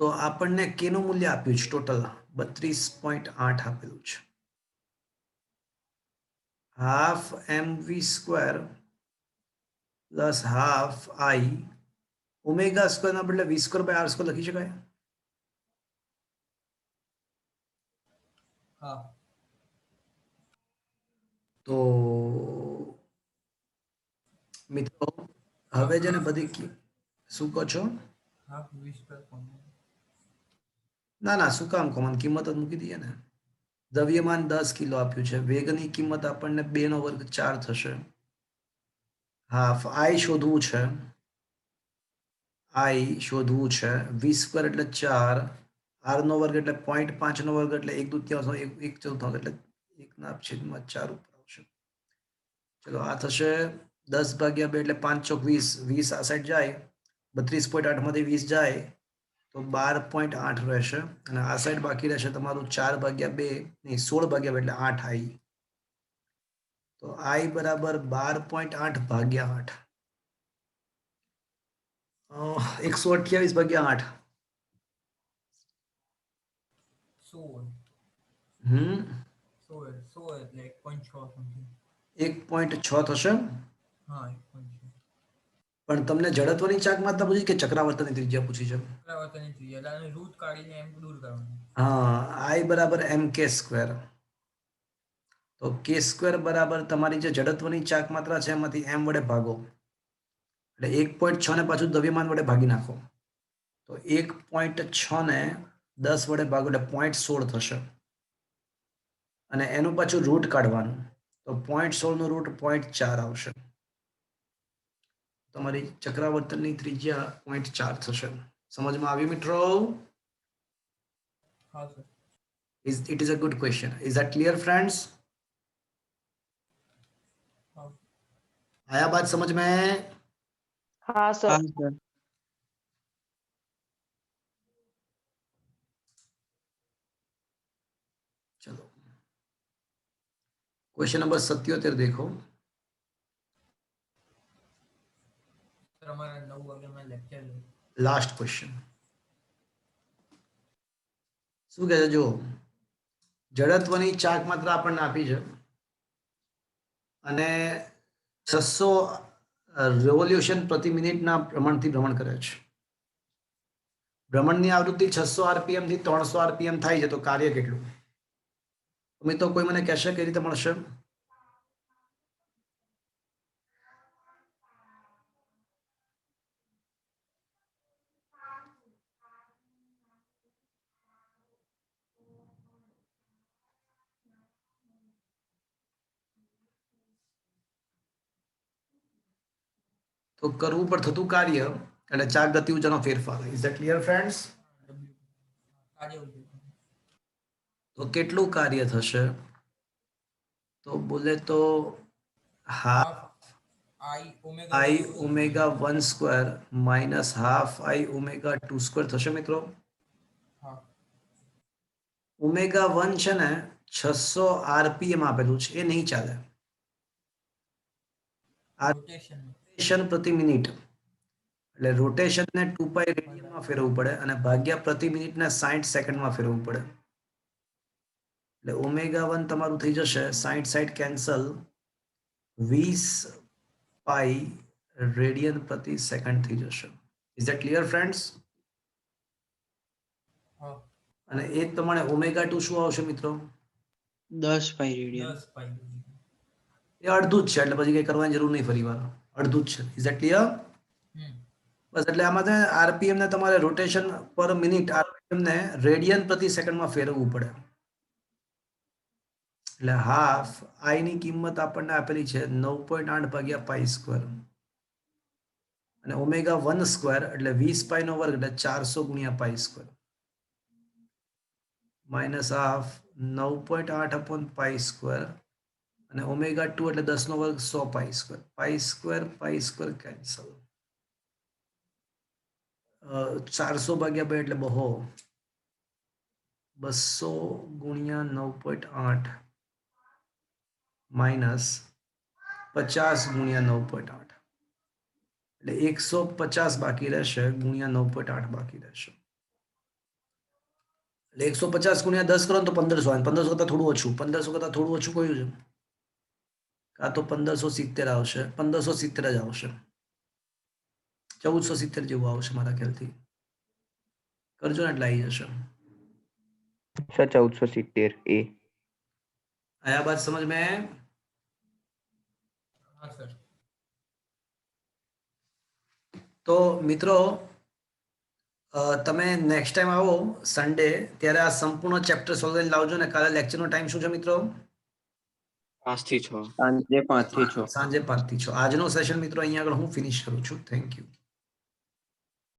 Speaker 1: તો આપણને k નું મૂલ્ય આપ્યું છે ટોટલ 32.8 આપેલું છે. Half mv² plus half I ω² ના બદલે v²/r² લખી શકાય.
Speaker 2: હા
Speaker 1: તો મિત્રો હવે જેને બધી શું કહો છો?
Speaker 2: હાફ 20 પર કોમન.
Speaker 1: ના ના, શું કામ કોમન? કિંમત જ મૂકી દઈએ ને. દ્રવ્યમાન 10 કિલો આપ્યું છે, વેગની કિંમત આપણને 2 નો વર્ગ 4 થશે. હાફ આઈ શોધવું છે, v સ્ક્વેર એટલે 4, r નો વર્ગ એટલે 0.5 નો વર્ગ એટલે 1/2 એક ચતુર્થાંશ એટલે 1/4 ઉપર આવશે. ચલો આ થશે 10/2 એટલે 5 ચોક 20, 20 આ સાઈડ જાય, 32.8 માંથી 20 જાય તો 12.8 રહેશે, અને આ સાઈડ બાકી રહેશે તમારું 4/2 નહીં 16/2 એટલે 8 આઈ. તો આઈ બરાબર 12.8/8, 128/8.
Speaker 2: 16
Speaker 1: હમ
Speaker 2: 16 એટલે 1.6 સમથિંગ.
Speaker 1: 1.6 થશે.
Speaker 2: હા 1.6.
Speaker 1: પણ તમને જડત્વની ચાક માત્રા પૂછી કે ચક્રાવર્તનની ત્રિજ્યા પૂછી છે?
Speaker 2: પરાવર્તનની ત્રિજ્યા એટલે આને રૂટ કાઢીને એમ દૂર કરવાનું.
Speaker 1: હા, આઈ બરાબર mk સ્ક્વેર. તો કે સ્ક્વેર બરાબર તમારી જે જડત્વની ચાક માત્રા છે એમાંથી m વડે ભાગો, એટલે 1.6 ને પાછું દ્રવ્યમાન વડે ભાગી નાખો. તો 1.6 ને 10 વડે ભાગો એટલે 0.16 થશે, અને એનું પાછું રૂટ કાઢવાનું, તો 0.16 નું રૂટ 0.4 આવશે. તમારી ચક્રાવર્તનની ત્રિજ્યા 0.4 થશે. સમજમાં આવ્યું મિત્રો?
Speaker 2: હા sir.
Speaker 1: It is a good question. Is that clear friends?
Speaker 2: હા.
Speaker 1: आया बात समझ में?
Speaker 6: हाँ सर।
Speaker 3: हाँ सर।
Speaker 1: चलो क्वेश्चन नंबर 77 देखो.
Speaker 2: સર અમારા 9 વાગ્યામાં લેક્ચર છે.
Speaker 1: લાસ્ટ ક્વેશ્ચન શું કહે છે? જો જડત્વની ચાક માત્રા આપણને આપી છે અને 600 રેવોલ્યુશન પ્રતિ મિનિટના પ્રમાણથી ભ્રમણ કરે છે. ભ્રમણની આવૃત્તિ 600 આરપીએમ થી 300 આરપીએમ થાય છે, તો કાર્ય કેટલું? મિત્રો કોઈ મને કહેશે કઈ રીતે મળશે? તો કરવું પર થતું કાર્ય એટલે ચાક ગતિ ઊર્જાનો ફેરફાર. Is that clear friends?
Speaker 2: કાર્ય ઉદ્યોગ.
Speaker 1: તો કેટલું કાર્ય થશે? તો બોલે તો હાફ
Speaker 2: આઈ ઓમેગા
Speaker 1: આઈ ઓમેગા 1 સ્ક્વેર માઇનસ હાફ આઈ ઓમેગા 2 સ્ક્વેર થશે મિત્રો.
Speaker 2: હા
Speaker 1: ઓમેગા 1 છે ને 600 આરપીએમ આપેલું છે, એ નહીં ચાલે. આ
Speaker 2: રોટેશન
Speaker 1: રોટેશન પ્રતિ મિનિટ, એટલે રોટેશનને 2π રેડિયનમાં ફેરવવું પડે અને ભાગ્યા પ્રતિ મિનિટને 60 સેકન્ડમાં ફેરવવું પડે. એટલે ઓમેગા 1 તમારું થઈ જશે 60 કેન્સલ 20 પાઈ રેડિયન પ્રતિ સેકન્ડ થઈ જશે. Is that clear friends?
Speaker 2: હા
Speaker 1: અને એ જ પ્રમાણે ઓમેગા 2 શું આવશે મિત્રો?
Speaker 3: 10 પાઈ રેડિયન.
Speaker 2: 10 પાઈ.
Speaker 1: એ અડધું જ છે, એટલે પછી કઈ કરવાની જરૂર નહીં ફરી વાર, અડધું જ છે. Is that clear? બસ, એટલે આમાં છે આરપીએમ ને તમારે રોટેશન પર મિનિટ આરપીએમ ને રેડિયન પ્રતિ સેકન્ડમાં ફેરવવું પડે. એટલે હાફ આઈ ની કિંમત આપણને આપેલી છે 9.8/પાઈ સ્ક્વેર, અને ઓમેગા 1 સ્ક્વેર એટલે 20 પાઈ નો વર્ગ એટલે 400 ગુણ્યા પાઈ સ્ક્વેર, માઇનસ હાફ 9.8/પાઈ સ્ક્વેર, અને ઓમેગા 2 એટલે 10 નો વર્ગ 100 પાઈ સ્ક્વેર કેન્સલ. 400/2 એટલે 200 ગુણ્યા 9.8 માઇનસ 50 ગુણ્યા 9.8 એટલે 150 બાકી રહેશે ગુણ્યા 9.8 બાકી રહેશે. એટલે 150 ગુણ્યા 10 કરો તો 1500 આવે. 1500 કરતા થોડું ઓછું, 1500 કરતા થોડું ઓછું કયું છે? કાં તો 1570 આવશે, 1570 જ આવશે, 1470 જેવું આવશે મારા ખ્યાલથી. કરજો ને એટલે આવી જશે.
Speaker 7: सर 1470 ए।
Speaker 1: आया बात समझ में?
Speaker 2: હા સર.
Speaker 1: તો મિત્રો તમે નેક્સ્ટ ટાઈમ આવો સન્ડે ત્યારે આ સંપૂર્ણ ચેપ્ટર સોલ્વ કરીને લાવજો ને કાલે લેક્ચરનો ટાઈમ શું છે મિત્રો?
Speaker 3: 5 થી 6.
Speaker 7: સાંજે 5 થી 6.
Speaker 1: સાંજે 5 થી 6. આજનો સેશન મિત્રો અહીંયા આગળ હું ફિનિશ કરું છું. Thank you.